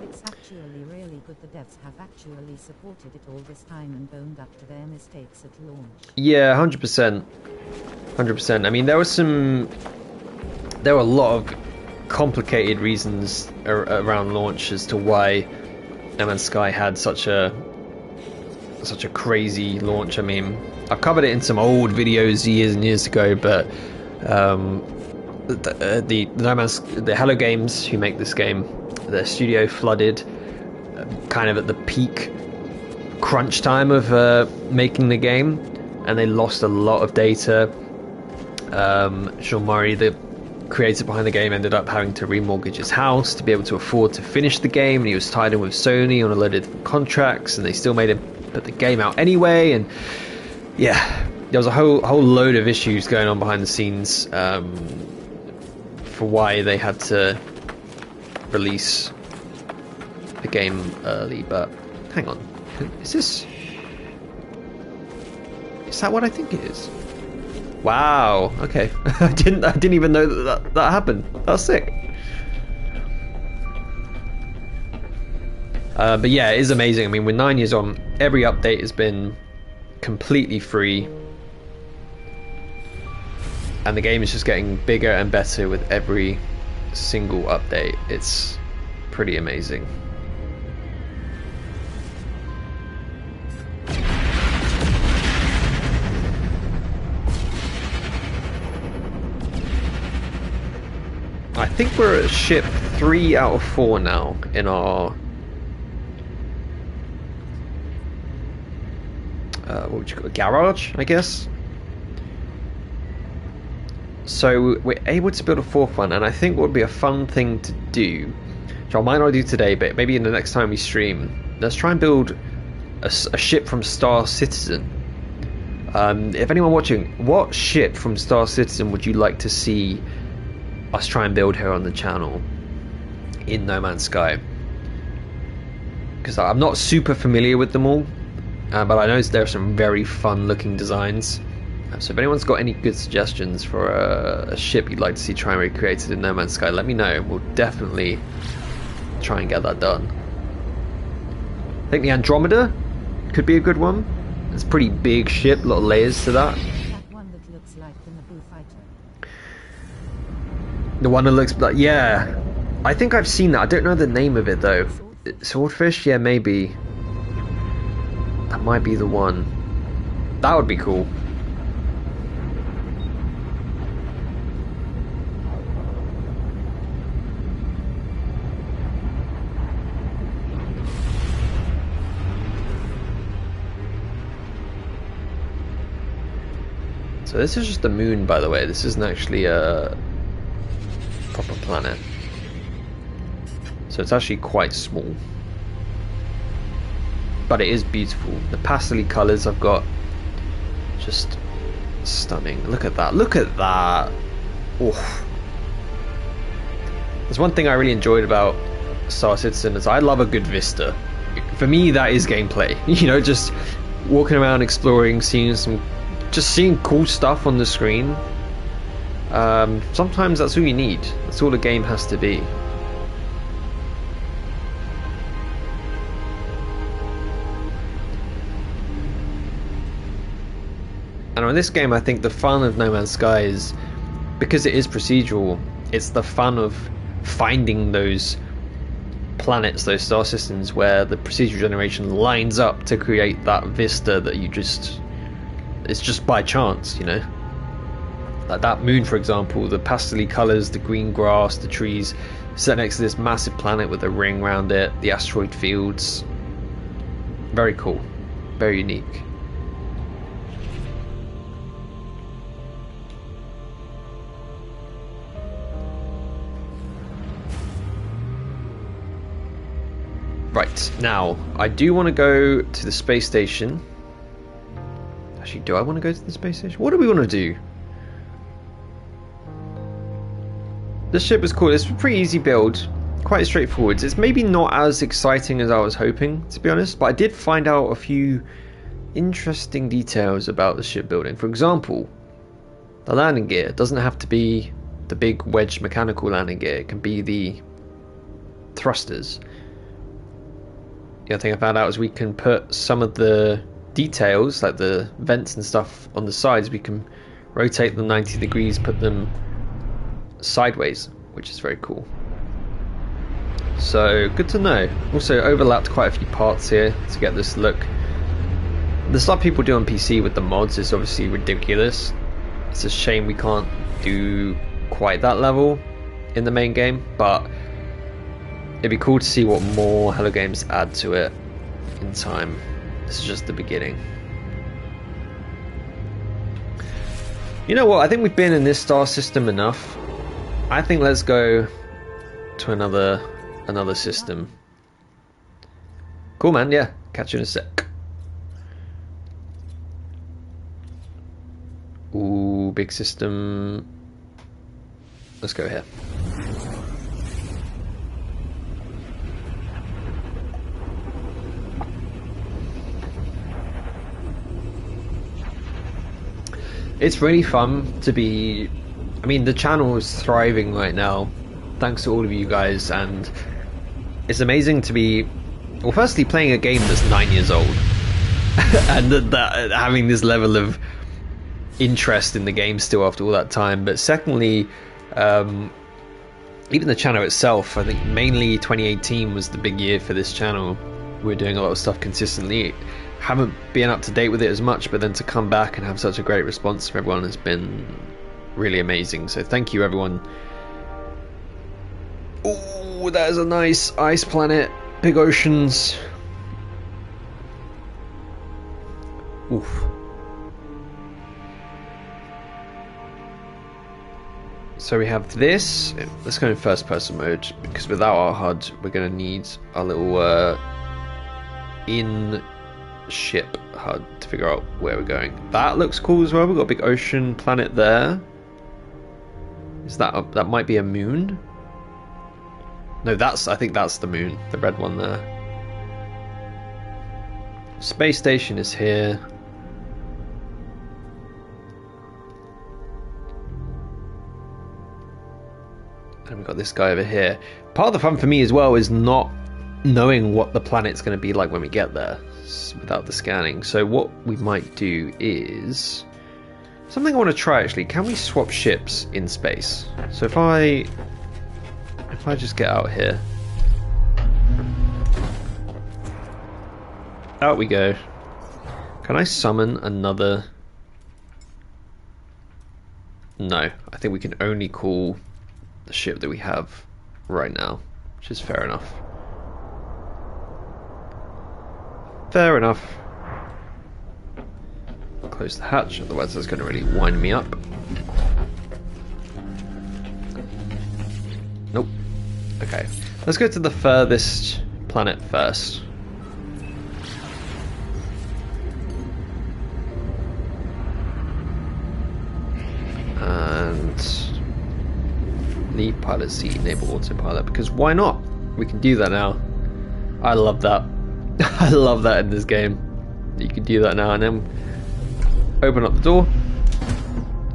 It's actually really good. The devs have actually supported it all this time and owned up to their mistakes at launch. Yeah, 100%. 100%. I mean, there were a lot of complicated reasons around launch as to why No Man's Sky had such a crazy launch. I mean, I've covered it in some old videos years and years ago, but the Hello Games, who make this game, their studio flooded kind of at the peak crunch time of making the game, and they lost a lot of data. Sean Murray, the creator behind the game, ended up having to remortgage his house to be able to afford to finish the game, and he was tied in with Sony on a load of different contracts, and they still made him put the game out anyway. And yeah, there was a whole load of issues going on behind the scenes for why they had to release the game early. But hang on, is that what I think it is? Wow, okay. I didn't even know that happened. That's sick. But yeah, it is amazing. I mean, we're 9 years on. Every update has been completely free, and the game is just getting bigger and better with every single update. It's pretty amazing. I think we're at ship 3 out of 4 now in our what would you call it? Garage, I guess. So we're able to build a 4th one, and I think what would be a fun thing to do, which I might not do today, but maybe in the next time we stream, let's try and build a ship from Star Citizen. If anyone watching, what ship from Star Citizen would you like to see us try and build here on the channel in No Man's Sky? Because I'm not super familiar with them all, but I know there are some very fun looking designs. So if anyone's got any good suggestions for a ship you'd like to see try and recreated in No Man's Sky, let me know. We'll definitely try and get that done. I think the Andromeda could be a good one. It's a pretty big ship, a lot of layers to that. That one that looks like the Naboo fighter. The one that looks like, yeah, I think I've seen that. I don't know the name of it though. Swordfish? Yeah, maybe. That might be the one. That would be cool. So this is just the moon, by the way. This isn't actually a proper planet. So it's actually quite small. But it is beautiful. The pastel colours I've got, just stunning. Look at that. Look at that. Oof. There's one thing I really enjoyed about Star Citizen is I love a good vista. For me, that is gameplay. You know, just walking around, exploring, seeing cool stuff on the screen. Sometimes that's all you need. That's all a game has to be. And in this game, I think the fun of No Man's Sky is, because it is procedural, it's the fun of finding those planets, those star systems where the procedural generation lines up to create that vista that it's just by chance, you know. Like that moon, for example, the pastel colours, the green grass, the trees, set next to this massive planet with a ring around it, the asteroid fields. Very cool, very unique. Right, now, I do want to go to the space station. Actually, do I want to go to the space station? What do we want to do? This ship is cool. It's a pretty easy build. Quite straightforward. It's maybe not as exciting as I was hoping, to be honest. But I did find out a few interesting details about the shipbuilding. For example, the landing gear doesn't have to be the big wedge mechanical landing gear. It can be the thrusters. The other thing I found out is we can put some of the details, like the vents and stuff on the sides, we can rotate them 90 degrees, put them sideways, which is very cool. So good to know. Also overlapped quite a few parts here to get this look. The stuff people do on PC with the mods is obviously ridiculous. It's a shame we can't do quite that level in the main game, but it'd be cool to see what more Hello Games add to it in time. This is just the beginning. You know what? I think we've been in this star system enough. I think let's go to another system. Cool, man. Yeah, catch you in a sec. Ooh, big system. Let's go here. It's really fun to be... I mean, the channel is thriving right now, thanks to all of you guys, and it's amazing to be, well, firstly, playing a game that's 9 years old, and that having this level of interest in the game still after all that time, but secondly, even the channel itself, I think mainly 2018 was the big year for this channel. We were doing a lot of stuff consistently. Haven't been up to date with it as much, but then to come back and have such a great response from everyone has been really amazing. So thank you, everyone. Oh, that is a nice ice planet, big oceans. Oof. So we have this. Let's go in first person mode, because without our HUD we're going to need our little in ship HUD to figure out where we're going. That looks cool as well. We've got a big ocean planet there. Is that might be a moon? No, I think that's the moon, the red one there. Space station is here. And we've got this guy over here. Part of the fun for me as well is not knowing what the planet's going to be like when we get there without the scanning. So what we might do is something I want to try actually. Can we swap ships in space? So if I just get out here, out we go. Can I summon another? No, I think we can only call the ship that we have right now, which is fair enough. Fair enough. Close the hatch, otherwise that's going to really wind me up. Nope. Okay, let's go to the furthest planet first. And leave pilot seat, enable autopilot, because why not? We can do that now. I love that. I love that in this game. You can do that now, and then open up the door.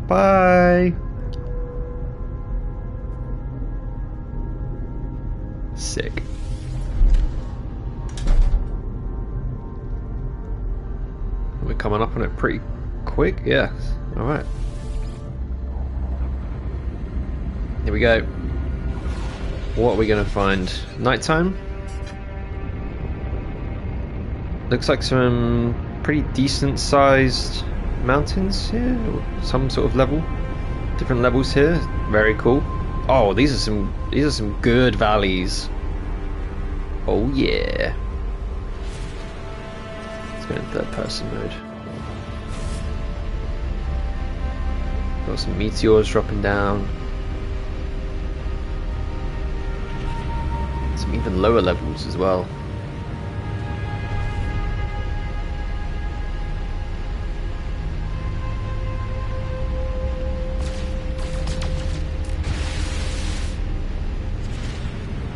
Bye. Sick. We're coming up on it pretty quick. Yeah. All right. Here we go. What are we going to find? Nighttime? Looks like some pretty decent sized mountains here, or some sort of level. Different levels here. Very cool. Oh, these are some good valleys. Oh yeah. Let's go in third person mode. Got some meteors dropping down. Some even lower levels as well.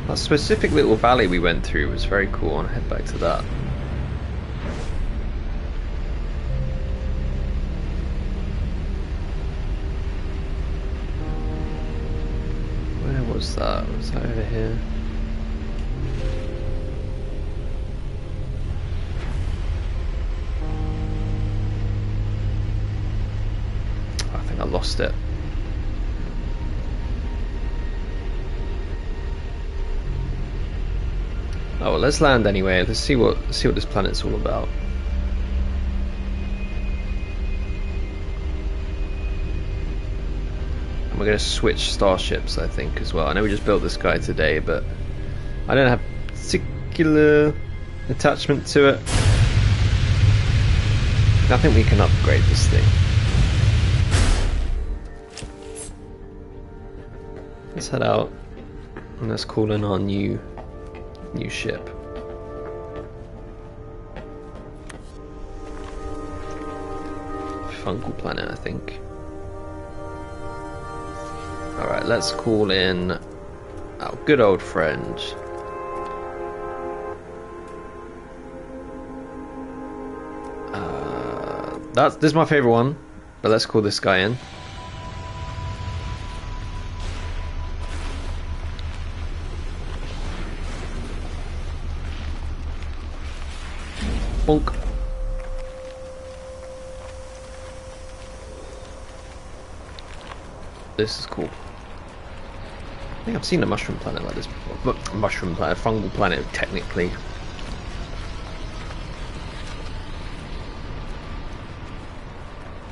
That specific little valley we went through was very cool. I want to head back to that. Where was that? Was that over here? I think I lost it. Oh, well, let's land anyway. Let's see what this planet's all about. And we're going to switch starships, I think, as well. I know we just built this guy today, but I don't have particular attachment to it. I think we can upgrade this thing. Let's head out and let's call in our new ship. Fungal planet, I think. Alright, let's call in our good old friend. This is my favourite one, but let's call this guy in. Bonk. This is cool. I think I've seen a mushroom planet like this before. Mushroom planet, fungal planet, technically.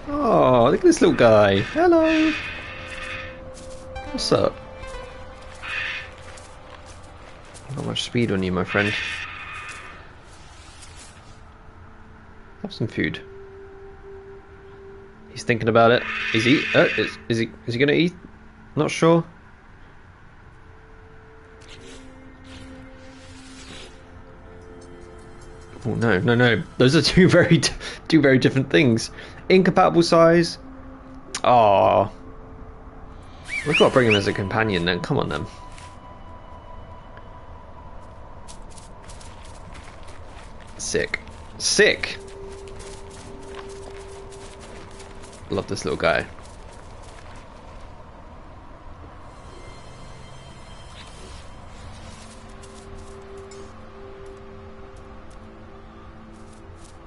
Oh, look at this little guy. Hello. What's up? Not much speed on you, my friend. Have some food. He's thinking about it. Is he gonna eat? Not sure. Oh no. Those are two very different things. Incompatible size. Oh. We've got to bring him as a companion then. Come on then. Sick. Sick. Love this little guy.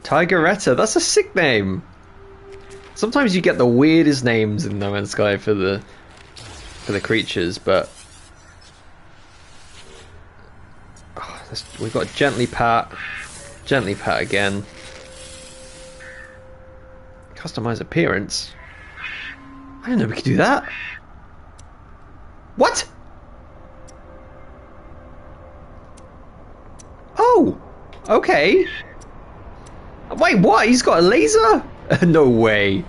Tigeretta, that's a sick name. Sometimes you get the weirdest names in No Man's Sky for the creatures, but we've got gently pat again. Customize appearance? I didn't know we could do that. What? Oh, okay. Wait, what? He's got a laser? No way.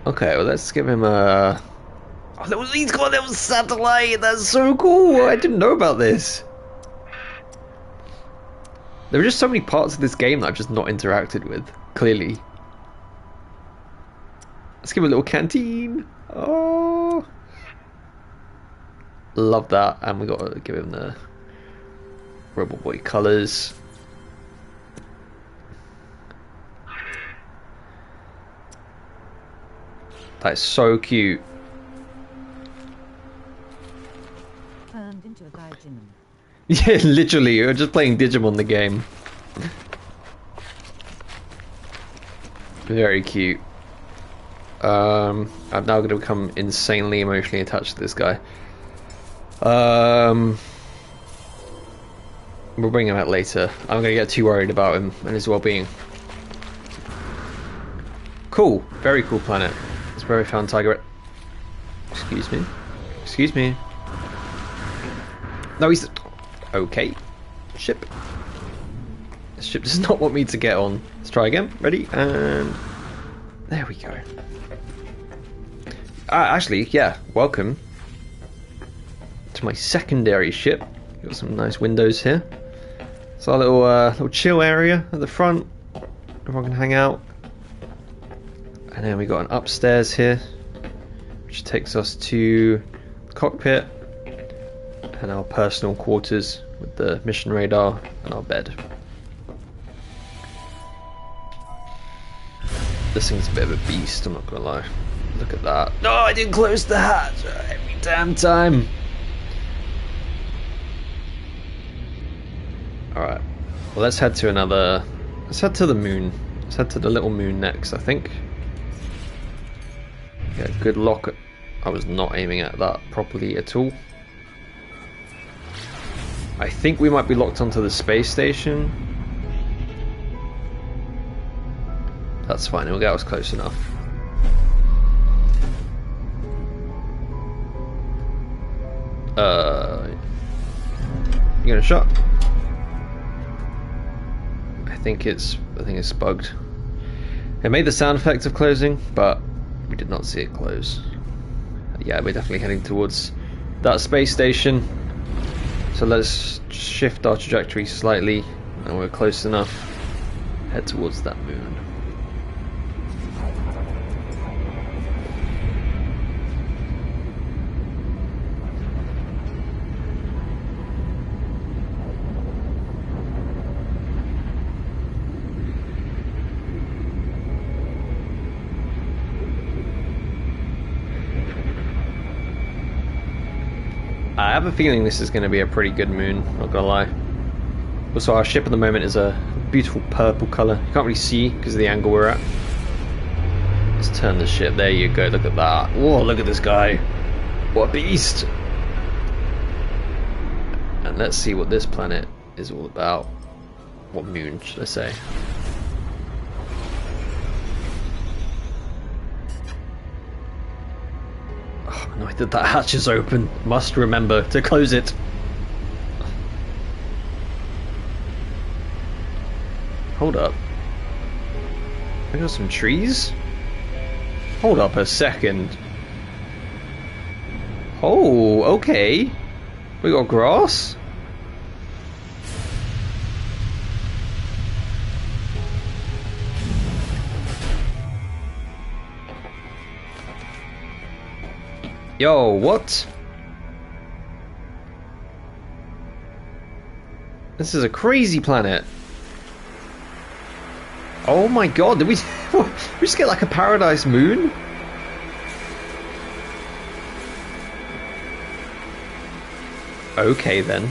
Okay, well, let's give him a... Oh, he's got a little satellite. That's so cool. I didn't know about this. There are just so many parts of this game that I've just not interacted with, clearly. Let's give him a little canteen. Oh. Love that. And we got to give him the Rebel Boy colours. That's so cute. Turned into a Digimon. Yeah, literally, we're just playing Digimon the game. Very cute. I'm now going to become insanely emotionally attached to this guy. We'll bring him out later. I'm going to get too worried about him and his well-being. Cool, very cool planet. It's where we found Tiger. Excuse me. Excuse me. No, he's... Okay. Ship. This ship does not want me to get on. Let's try again. Ready? And... There we go. Actually, yeah. Welcome to my secondary ship. Got some nice windows here. It's our little chill area at the front. Everyone can hang out. And then we got an upstairs here, which takes us to the cockpit and our personal quarters with the mission radar and our bed. This thing's a bit of a beast, I'm not gonna lie. Look at that. No, I didn't close the hatch every damn time. Alright. Well, let's head to another... Let's head to the moon. Let's head to the little moon next, I think. Yeah, good lock. I was not aiming at that properly at all. I think we might be locked onto the space station. That's fine, we'll get us close enough. You gonna shot? I think it's bugged. It made the sound effect of closing, but we did not see it close. Yeah, we're definitely heading towards that space station. So let's shift our trajectory slightly, and we're close enough. Head towards that moon. I have a feeling this is going to be a pretty good moon, not gonna lie. Also, our ship at the moment is a beautiful purple colour. You can't really see because of the angle we're at. Let's turn the ship. There you go, look at that. Whoa, look at this guy. What a beast. And let's see what this planet is all about. What moon should I say? Oh, annoyed that that hatch is open. Must remember to close it. Hold up. We got some trees? Hold up a second. Oh, okay. We got grass? Yo, what? This is a crazy planet. Oh my god, did we just get like a paradise moon? Okay then.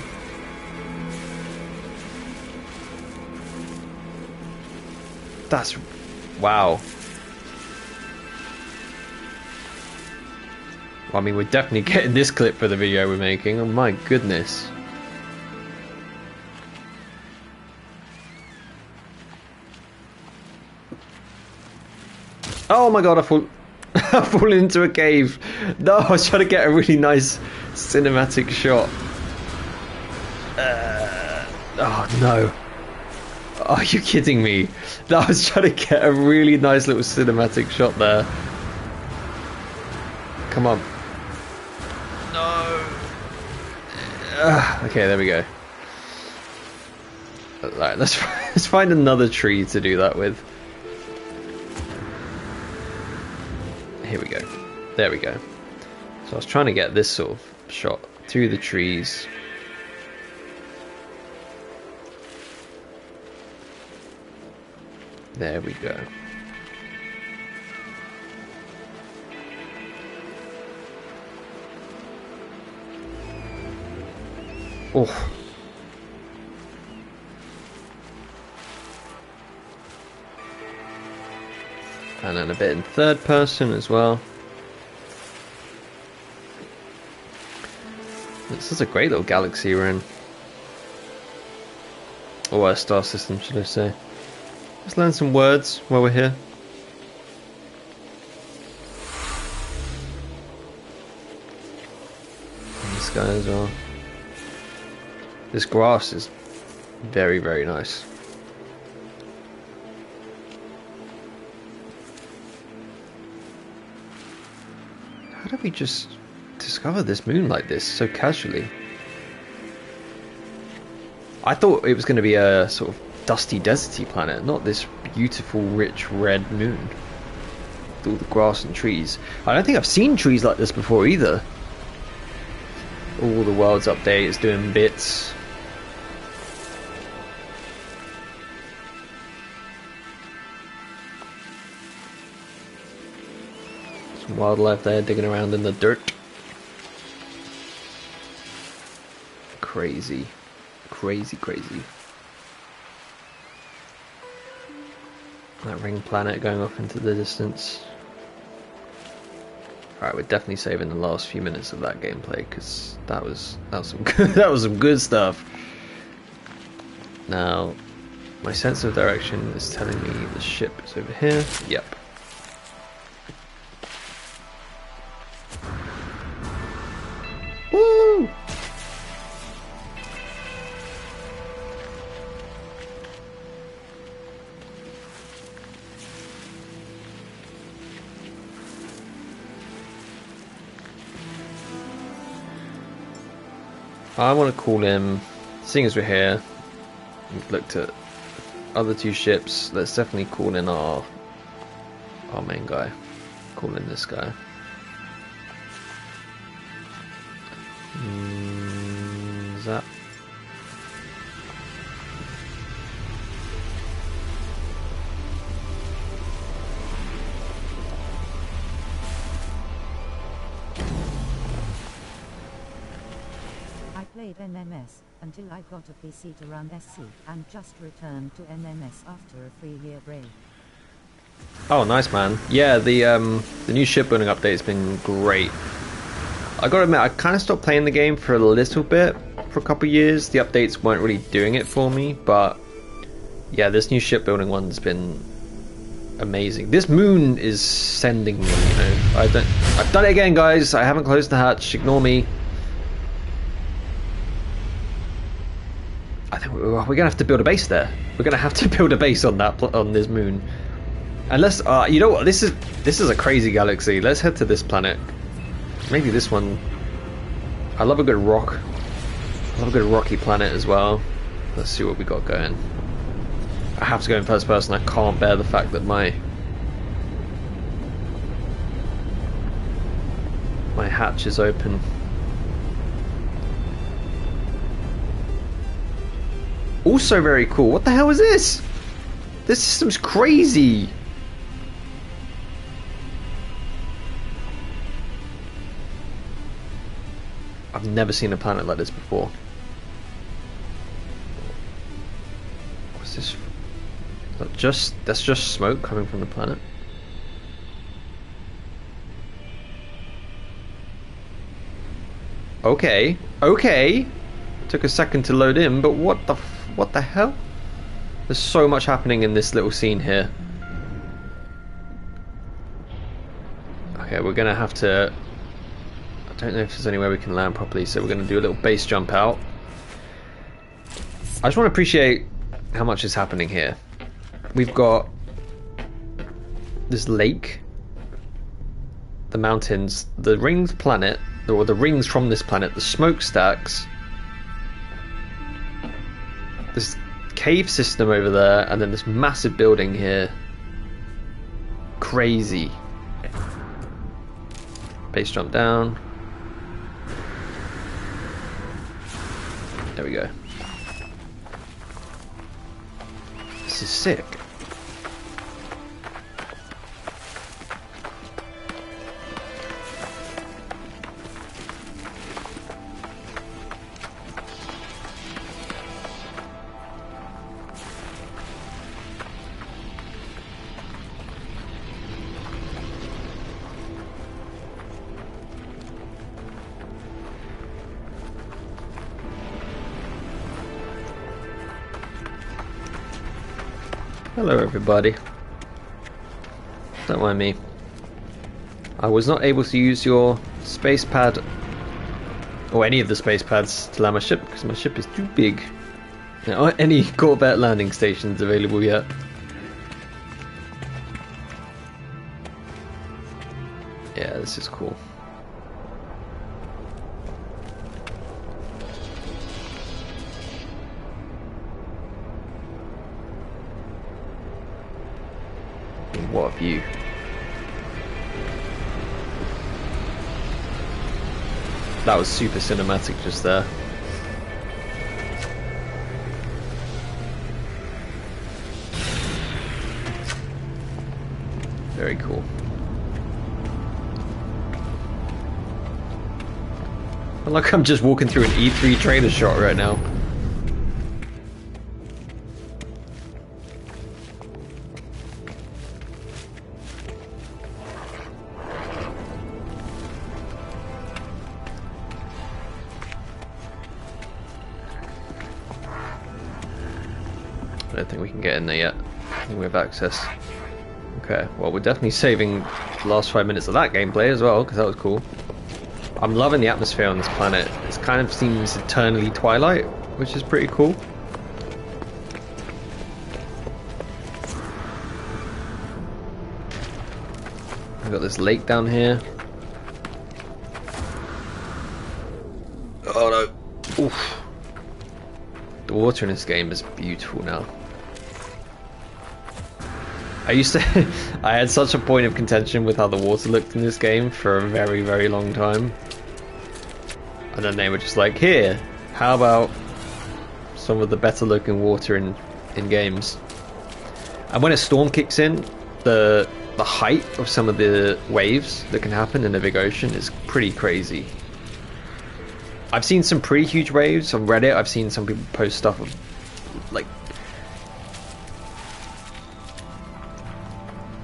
That's... wow. I mean, we're definitely getting this clip for the video we're making. Oh my goodness. Oh my god, I fall I fall into a cave. No, I was trying to get a really nice cinematic shot. Oh no. Are you kidding me? No, I was trying to get a really nice little cinematic shot there. Come on. No. Okay, there we go. Alright, let's find another tree to do that with. Here we go. There we go. So I was trying to get this sort of shot through the trees. There we go. Oh. And then a bit in third person as well. This is a great little galaxy we're in. Or a star system, should I say. Let's learn some words while we're here. And this guy as well. This grass is very, very nice. How did we just discover this moon like this so casually? I thought it was going to be a sort of dusty, deserty planet, not this beautiful, rich red moon with all the grass and trees. I don't think I've seen trees like this before either. All the world's update is doing bits. Some wildlife there digging around in the dirt. Crazy. Crazy, crazy. That ring planet going off into the distance. Alright, we're definitely saving the last few minutes of that gameplay because that was some good, that was some good stuff. Now, my sense of direction is telling me the ship is over here. Yep. Woo! I want to call him, seeing as we're here, we've looked at other two ships, let's definitely call in our main guy. Call in this guy. Zap. Played NMS until I got a PC to run SC and just returned to NMS after a 3-year break. Oh, nice, man. Yeah, the new shipbuilding update's been great. I gotta admit, I kind of stopped playing the game for a little bit for a couple of years. The updates weren't really doing it for me, but yeah, this new shipbuilding one's been amazing. This moon is sending me, you know. I've done it again, guys. I haven't closed the hatch. Ignore me. I think we're gonna have to build a base there. We're gonna have to build a base on this moon. Unless, you know what? This is a crazy galaxy. Let's head to this planet. Maybe this one. I love a good rock. I love a good rocky planet as well. Let's see what we got going. I have to go in first person. I can't bear the fact that my hatch is open. Also very cool. What the hell is this? This system's crazy. I've never seen a planet like this before. What's this? That's just smoke coming from the planet. Okay. Okay. Took a second to load in, but what the hell? There's so much happening in this little scene here. Okay, we're gonna have to... I don't know if there's any way we can land properly, so we're gonna do a little base jump out. I just want to appreciate how much is happening here. We've got this lake, the mountains, the rings planet, or the rings from this planet, the smokestacks, this cave system over there, and then this massive building here. Crazy. Base jump down. There we go. This is sick. Hello everybody. Don't mind me. I was not able to use your space pad or any of the space pads to land my ship because my ship is too big. There aren't any Corvette landing stations available yet. Yeah, this is cool. What a view. That was super cinematic just there. Very cool. I feel like I'm just walking through an E3 trailer shot right now. I don't think we can get in there yet. I think we have access. Okay, well we're definitely saving the last 5 minutes of that gameplay as well, because that was cool. I'm loving the atmosphere on this planet. It kind of seems eternally twilight, which is pretty cool. I've got this lake down here. Oh no. Oof. The water in this game is beautiful now. I used to I had such a point of contention with how the water looked in this game for a very, very long time. And then they were just like, here, how about some of the better looking water in games? And when a storm kicks in, the height of some of the waves that can happen in a big ocean is pretty crazy. I've seen some pretty huge waves on Reddit. I've seen some people post stuff of like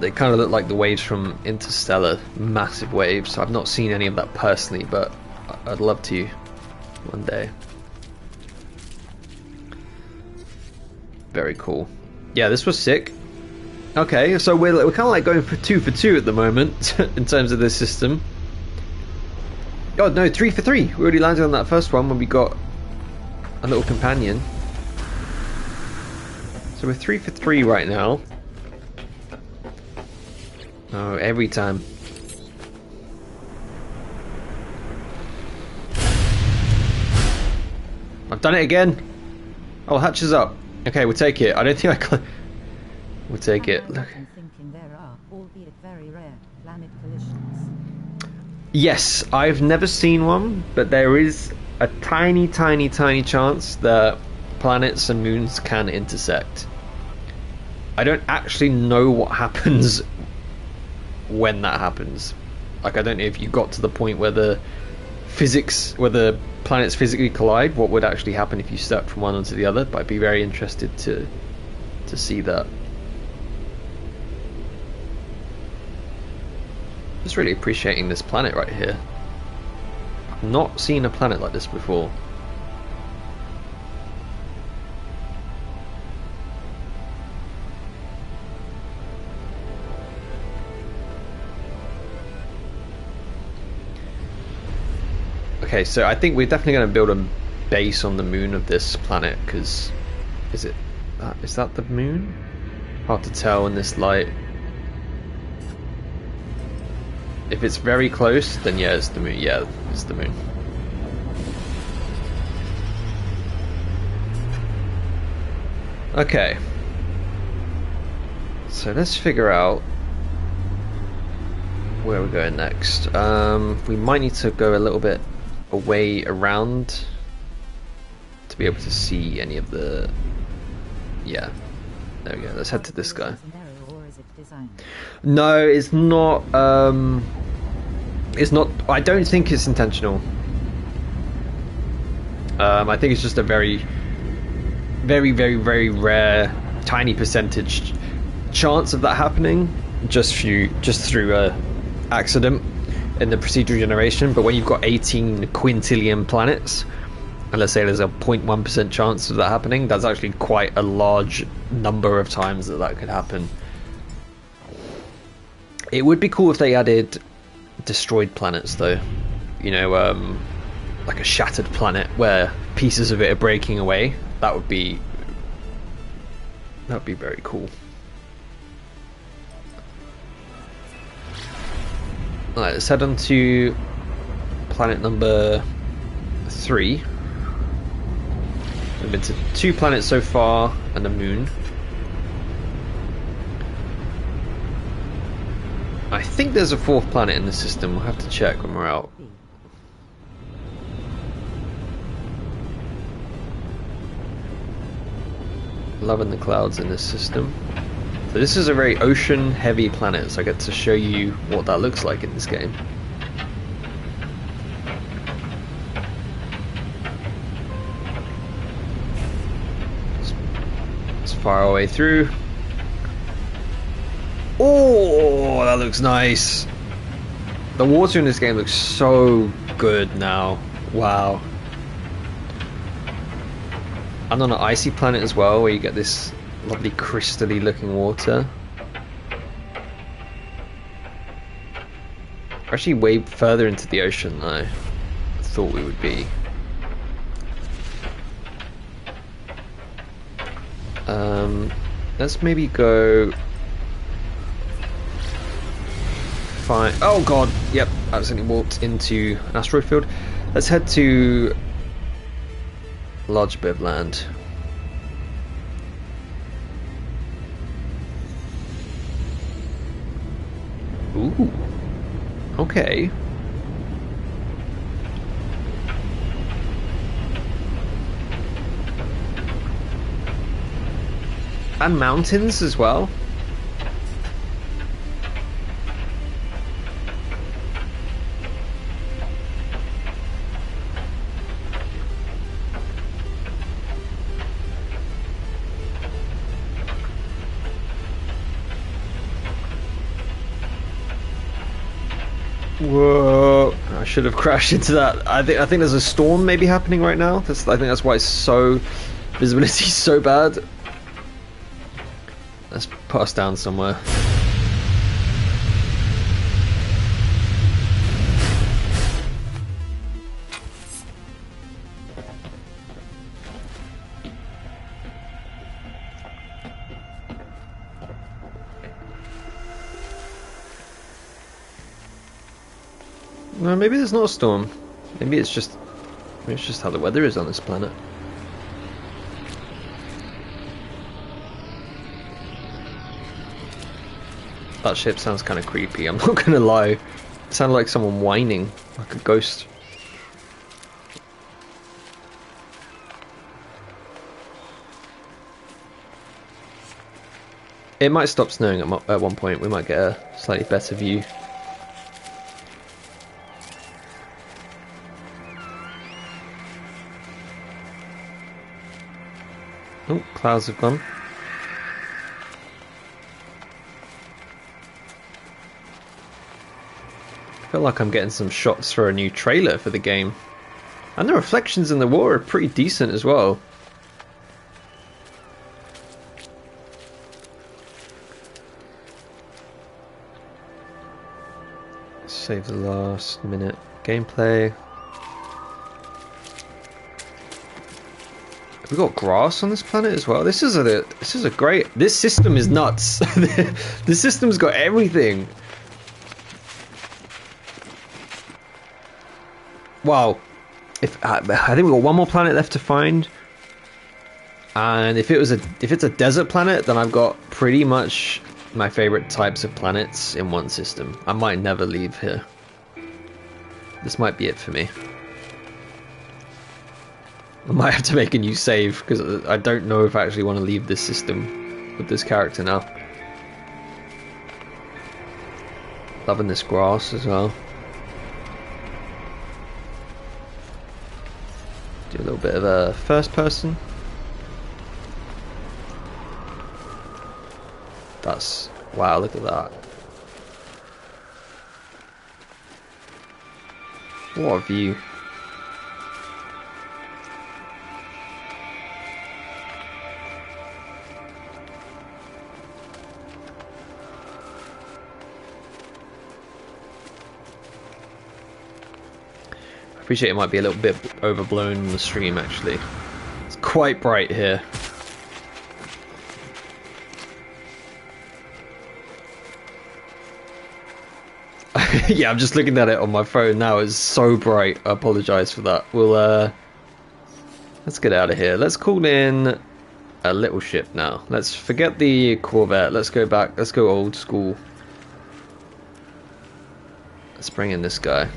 they kind of look like the waves from Interstellar, massive waves. I've not seen any of that personally, but I'd love to one day. Very cool. Yeah, this was sick. Okay, so we're kind of like going for two at the moment in terms of this system. Oh no, 3 for 3. We already landed on that first one when we got a little companion. So we're 3 for 3 right now. Oh, every time. I've done it again. Oh, hatch is up. Okay, we'll take it. I don't think I can. We'll take it. Look. I'm thinking there are, albeit very rare, planet collisions. Yes, I've never seen one, but there is a tiny chance that planets and moons can intersect. I don't actually know what happens when that happens. Like, I don't know if you got to the point where the planets physically collide, what would actually happen if you stepped from one onto the other, but I'd be very interested to see that. Just really appreciating this planet right here. I've not seen a planet like this before. Okay, so I think we're definitely going to build a base on the moon of this planet, because is that the moon? Hard to tell in this light. If it's very close, then yeah, it's the moon. Yeah, it's the moon. Okay. So let's figure out where we're going next. We might need to go a little bit away around to be able to see any of the... Yeah. There we go. Let's head to this guy. No, it's not. It's not. I don't think it's intentional. I think it's just a very, very, very, very rare, tiny percentage chance of that happening, just through accident in the procedural generation. But when you've got 18 quintillion planets, and let's say there's a 0.1% chance of that happening, that's actually quite a large number of times that could happen. It would be cool if they added destroyed planets, though. You know, like a shattered planet where pieces of it are breaking away. That would be very cool. Alright, let's head on to planet number 3. We've been to 2 planets so far and a moon. I think there's a 4th planet in the system. We'll have to check when we're out. Loving the clouds in this system. So this is a very ocean heavy planet, so I get to show you what that looks like in this game. Let's fire our way through. Oh, that looks nice. The water in this game looks so good now. Wow. And on an icy planet as well, where you get this lovely crystally looking water. We're actually way further into the ocean than I thought we would be. Let's maybe go... Fine. Oh god, yep, I accidentally walked into an asteroid field. Let's head to a large bit of land. Ooh, okay. And mountains as well. Whoa! I should have crashed into that. I think there's a storm maybe happening right now. I think that's why it's so visibility is so bad. Let's put us down somewhere. No, maybe there's not a storm. Maybe it's just how the weather is on this planet. That ship sounds kind of creepy, I'm not gonna lie. It sounded like someone whining, like a ghost. It might stop snowing at one point, we might get a slightly better view. Oh, clouds have gone. I feel like I'm getting some shots for a new trailer for the game. And the reflections in the water are pretty decent as well. Save the last minute gameplay. We got grass on this planet as well. This is a great. This system is nuts. This system's got everything. Wow. I think we got one more planet left to find. And if it's a desert planet, then I've got pretty much my favorite types of planets in one system. I might never leave here. This might be it for me. I might have to make a new save because I don't know if I actually want to leave this system with this character now. Loving this grass as well. Do a little bit of a first person. That's, wow, look at that. What a view. I appreciate it might be a little bit overblown in the stream actually. It's quite bright here. Yeah, I'm just looking at it on my phone now. It's so bright. I apologize for that. We'll let's get out of here. Let's call in a little ship now. Let's forget the Corvette. Let's go back. Let's go old school. Let's bring in this guy.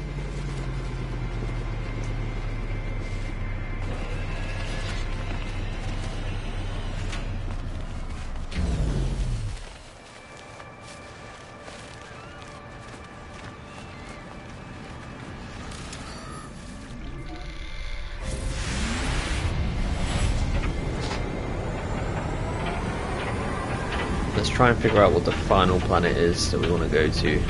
Let's try and figure out what the final planet is that we want to go to.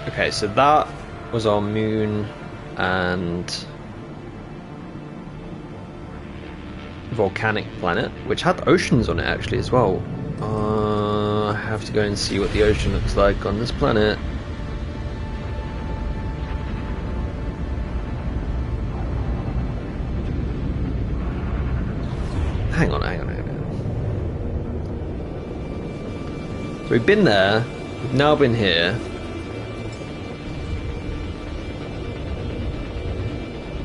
Okay, so that was our moon and volcanic planet, which had oceans on it actually as well. I have to go and see what the ocean looks like on this planet. Hang on. So we've been there, we've now been here.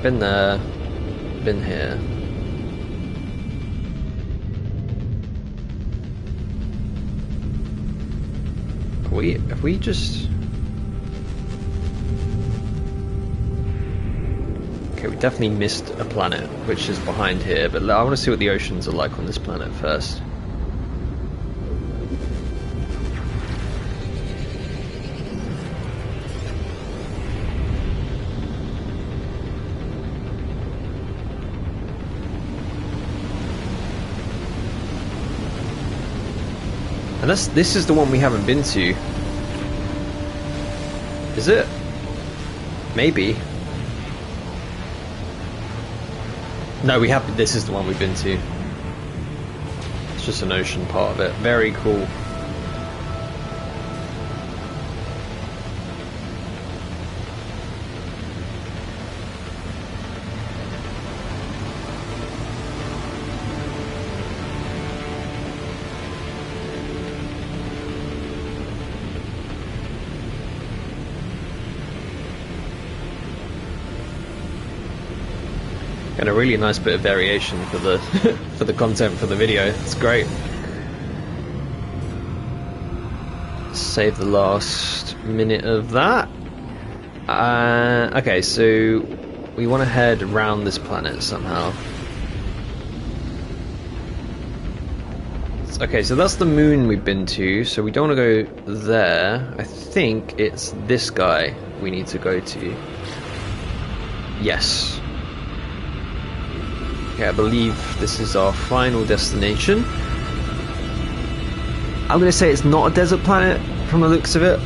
Been there, been here. Have we just... Okay, we definitely missed a planet, which is behind here, but I want to see what the oceans are like on this planet first. And this is the one we haven't been to. Is it? Maybe. No, we have. This is the one we've been to. It's just an ocean part of it. Very cool. And a really nice bit of variation for the for the content for the video. It's great. Save the last minute of that. Okay, so we want to head around this planet somehow. Okay, so that's the moon we've been to, so we don't want to go there. I think it's this guy we need to go to. Yes. Okay, I believe this is our final destination. I'm going to say it's not a desert planet from the looks of it.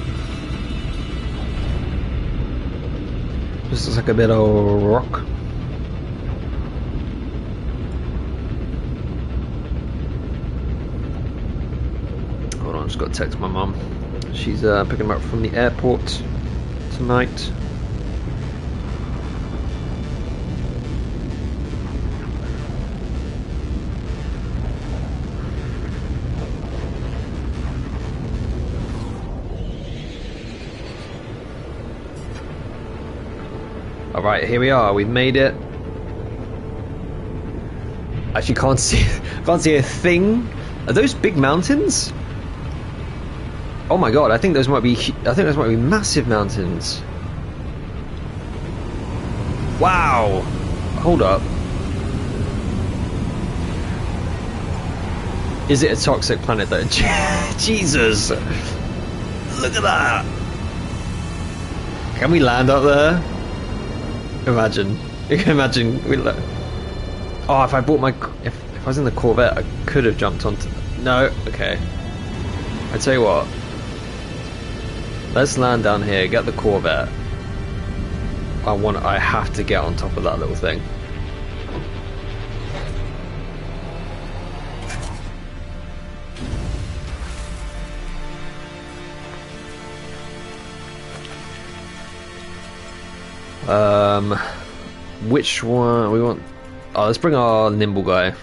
This looks like a bit of rock. Hold on, just got to text my mum. She's picking him up from the airport tonight. Alright, here we are, we've made it. Actually can't see a thing. Are those big mountains? Oh my god, I think those might be massive mountains. Wow! Hold up. Is it a toxic planet though? Jesus! Look at that! Can we land up there? Imagine. You can imagine. Oh, if I bought my... If I was in the Corvette, I could have jumped onto... No, okay. I tell you what. Let's land down here, get the Corvette. I have to get on top of that little thing. Which one we want? Oh, let's bring our nimble guy.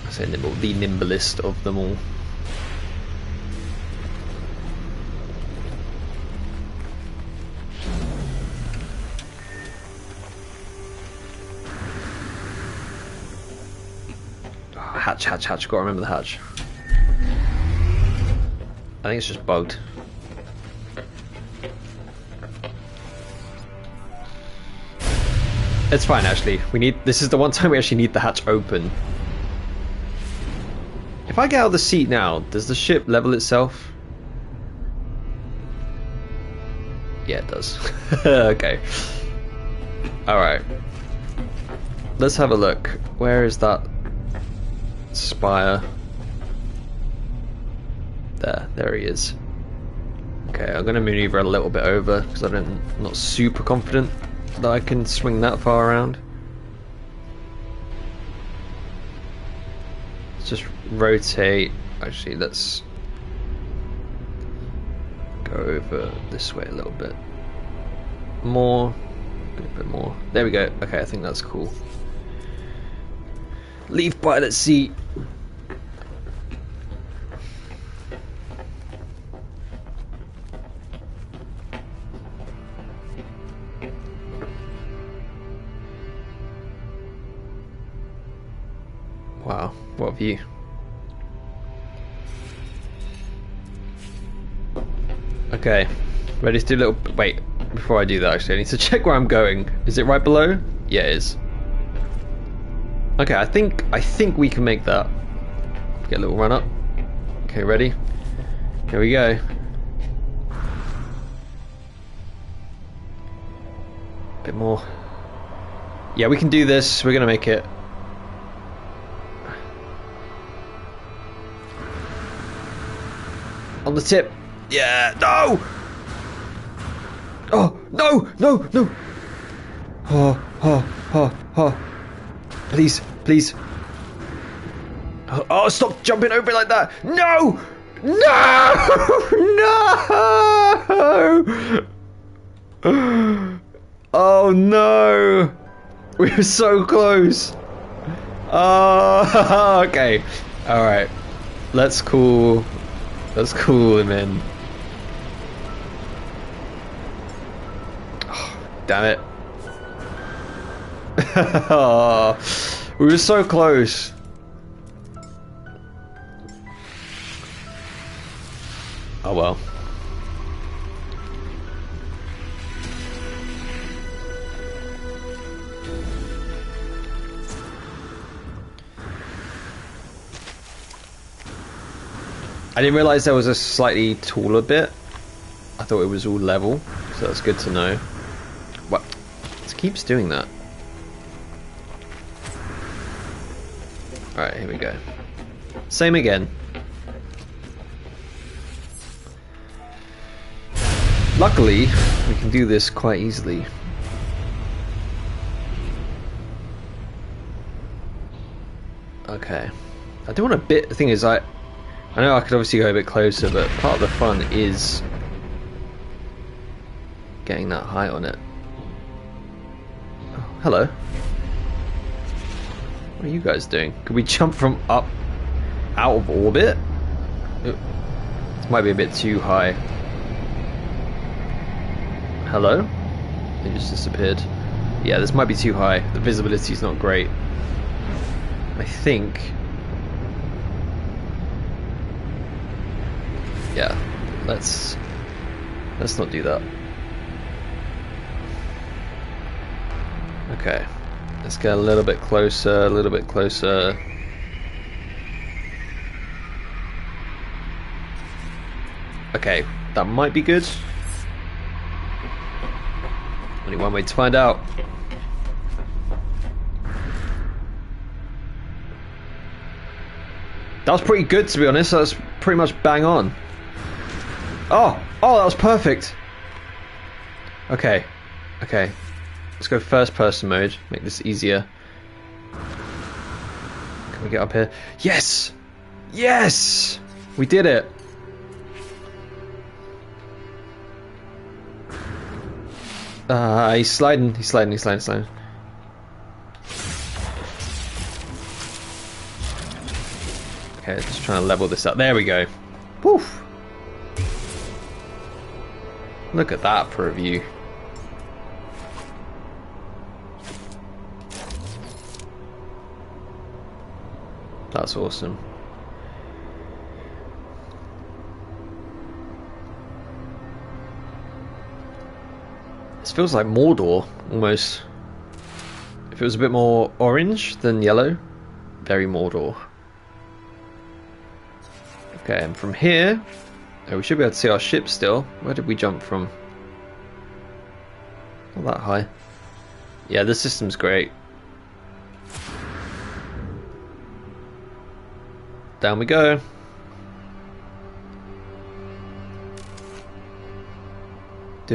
I say nimble, the nimblest of them all. Hatch, gotta remember the hatch. I think it's just bugged. It's fine actually. This is the one time we actually need the hatch open. If I get out of the seat now, does the ship level itself? Yeah, it does. Okay. Alright. Let's have a look. Where is that spire? There he is. Okay, I'm gonna maneuver a little bit over because I'm not super confident that I can swing that far around. Let's just rotate. Actually, let's go over this way a little bit more. A bit more. There we go. Okay, I think that's cool. Leave pilot seat. Wow, what a view. Okay, ready to do a little... Wait, before I do that actually, I need to check where I'm going. Is it right below? Yeah, it is. Okay, I think we can make that. Get a little run up. Okay, ready? Here we go. Bit more. Yeah, we can do this. We're gonna make it. On the tip. Yeah. No. Oh no! No! No! Oh! Please, please. Oh! Stop jumping over it like that! No! No! No! Oh no! We were so close. Oh, okay. All right. Let's cool him in. Oh, damn it. Oh, we were so close. Oh well. I didn't realise there was a slightly taller bit. I thought it was all level, so that's good to know. What? It keeps doing that. Alright, here we go. Same again. Luckily, we can do this quite easily. Okay. I do want a bit... The thing is, I know I could obviously go a bit closer, but part of the fun is getting that height on it. Oh, hello. What are you guys doing? Could we jump from up out of orbit? Ooh, this might be a bit too high. Hello? They just disappeared. Yeah, this might be too high. The visibility is not great. I think... Yeah, let's not do that. Okay, let's get a little bit closer, a little bit closer. Okay, that might be good. Only one way to find out. That was pretty good, to be honest. That was pretty much bang on. Oh, that was perfect. Okay, let's go first person mode, make this easier. Can we get up here? Yes! Yes! We did it! He's sliding. Okay, just trying to level this up. There we go. Woof! Look at that for a view. That's awesome. This feels like Mordor, almost. If it was a bit more orange than yellow, very Mordor. Okay, and from here, oh, we should be able to see our ship still. Where did we jump from? Not that high. Yeah, this system's great. Down we go. I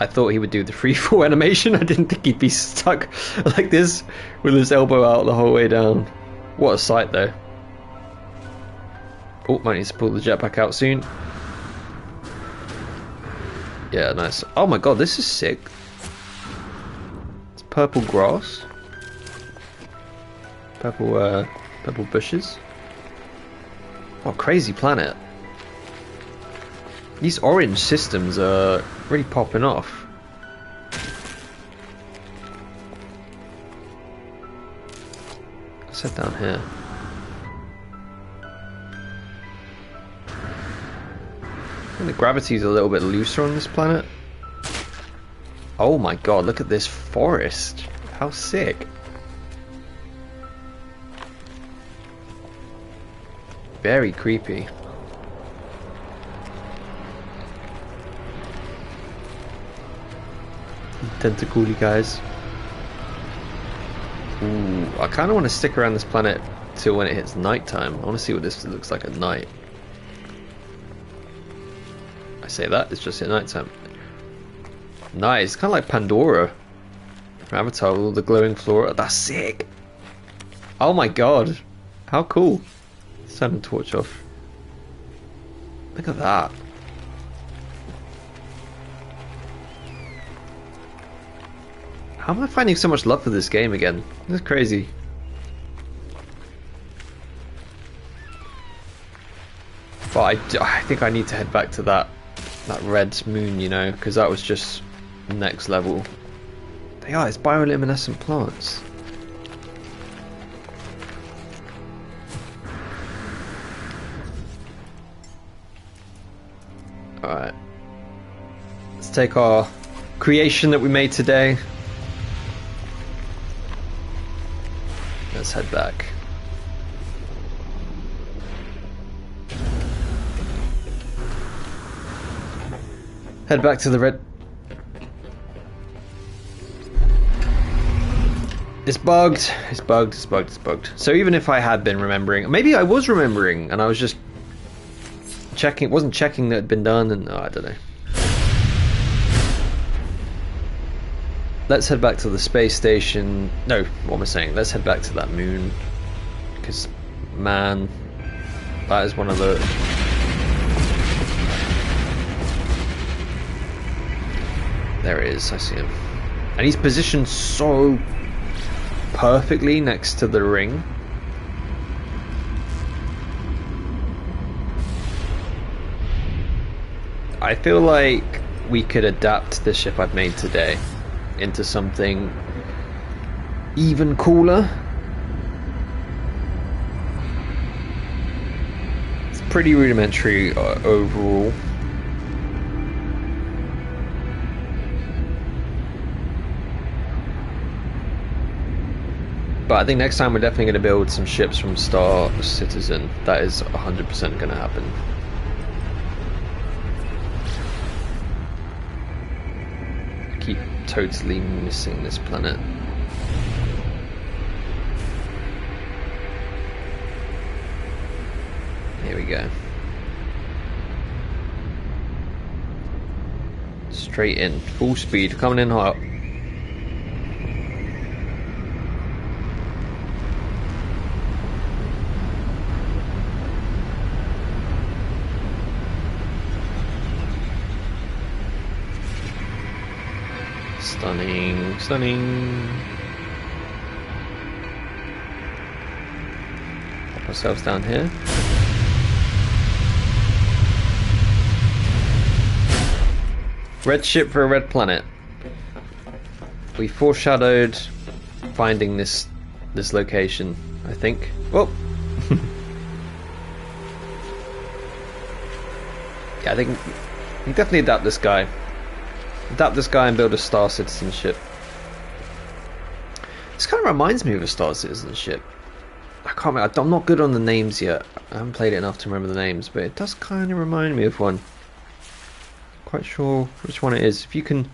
thought he would do the free fall animation. I didn't think he'd be stuck like this with his elbow out the whole way down. What a sight though. Oh, might need to pull the jetpack out soon. Yeah, nice. Oh my god, this is sick. It's purple grass. Purple bushes. What a crazy planet. These orange systems are really popping off. Let's head down here. I think the gravity's a little bit looser on this planet. Oh my god, look at this forest. How sick. Very creepy. Tentacly guys. Ooh, I kind of want to stick around this planet till when it hits nighttime. I want to see what this looks like at night. I say that, it's just at nighttime. Nice, kind of like Pandora from Avatar with all the glowing flora. That's sick. Oh my god, how cool. Let's turn the torch off. Look at that. How am I finding so much love for this game again? This is crazy. But I think I need to head back to that red moon, you know, because that was just next level. They are, it's bioluminescent plants. Alright. Let's take our creation that we made today. Let's head back. Head back to the red. It's bugged. It's bugged. It's bugged. It's bugged. So even if I had been remembering, maybe I was remembering, and I was just checking. Wasn't checking that it had been done, and I don't know. Let's head back to the space station. No, what am I saying? Let's head back to that moon, because man, that is one of the. There it is. I see him, and he's positioned so perfectly next to the ring. I feel like we could adapt the ship I've made today into something even cooler. It's pretty rudimentary overall. But I think next time we're definitely going to build some ships from Star Citizen. That is 100% going to happen. I keep totally missing this planet. Here we go. Straight in, full speed, coming in hot. Stunning, stunning. Pop ourselves down here. Red ship for a red planet. We foreshadowed finding this location, I think. Oh. Yeah, I think we can definitely adapt this guy. Adapt this guy and build a Star Citizen ship. This kind of reminds me of a Star Citizen ship. I can't remember. I'm not good on the names yet. I haven't played it enough to remember the names, but it does kind of remind me of one. Quite sure which one it is. If you can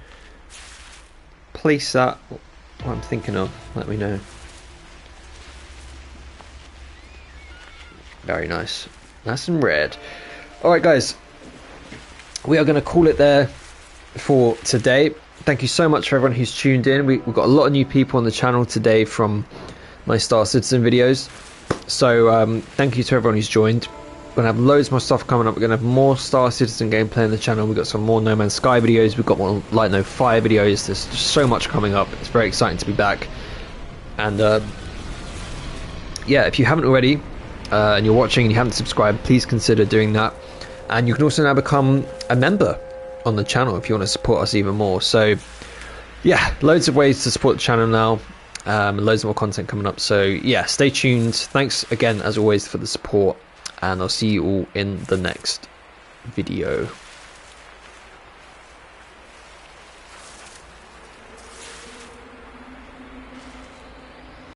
place that, what I'm thinking of, let me know. Very nice. Nice and red. Alright guys, we are going to call it there for today. Thank you so much for everyone who's tuned in. We've got a lot of new people on the channel today from my Star Citizen videos, so thank you to everyone who's joined. We're gonna have loads more stuff coming up. We're gonna have more Star Citizen gameplay on the channel. We've got some more No Man's Sky videos. We've got more Light No Fire videos. There's just so much coming up. It's very exciting to be back. And yeah, if you haven't already and you're watching and you haven't subscribed, please consider doing that. And you can also now become a member on the channel if you want to support us even more. So yeah, loads of ways to support the channel now, loads more content coming up. So yeah, stay tuned. Thanks again as always for the support, and I'll see you all in the next video.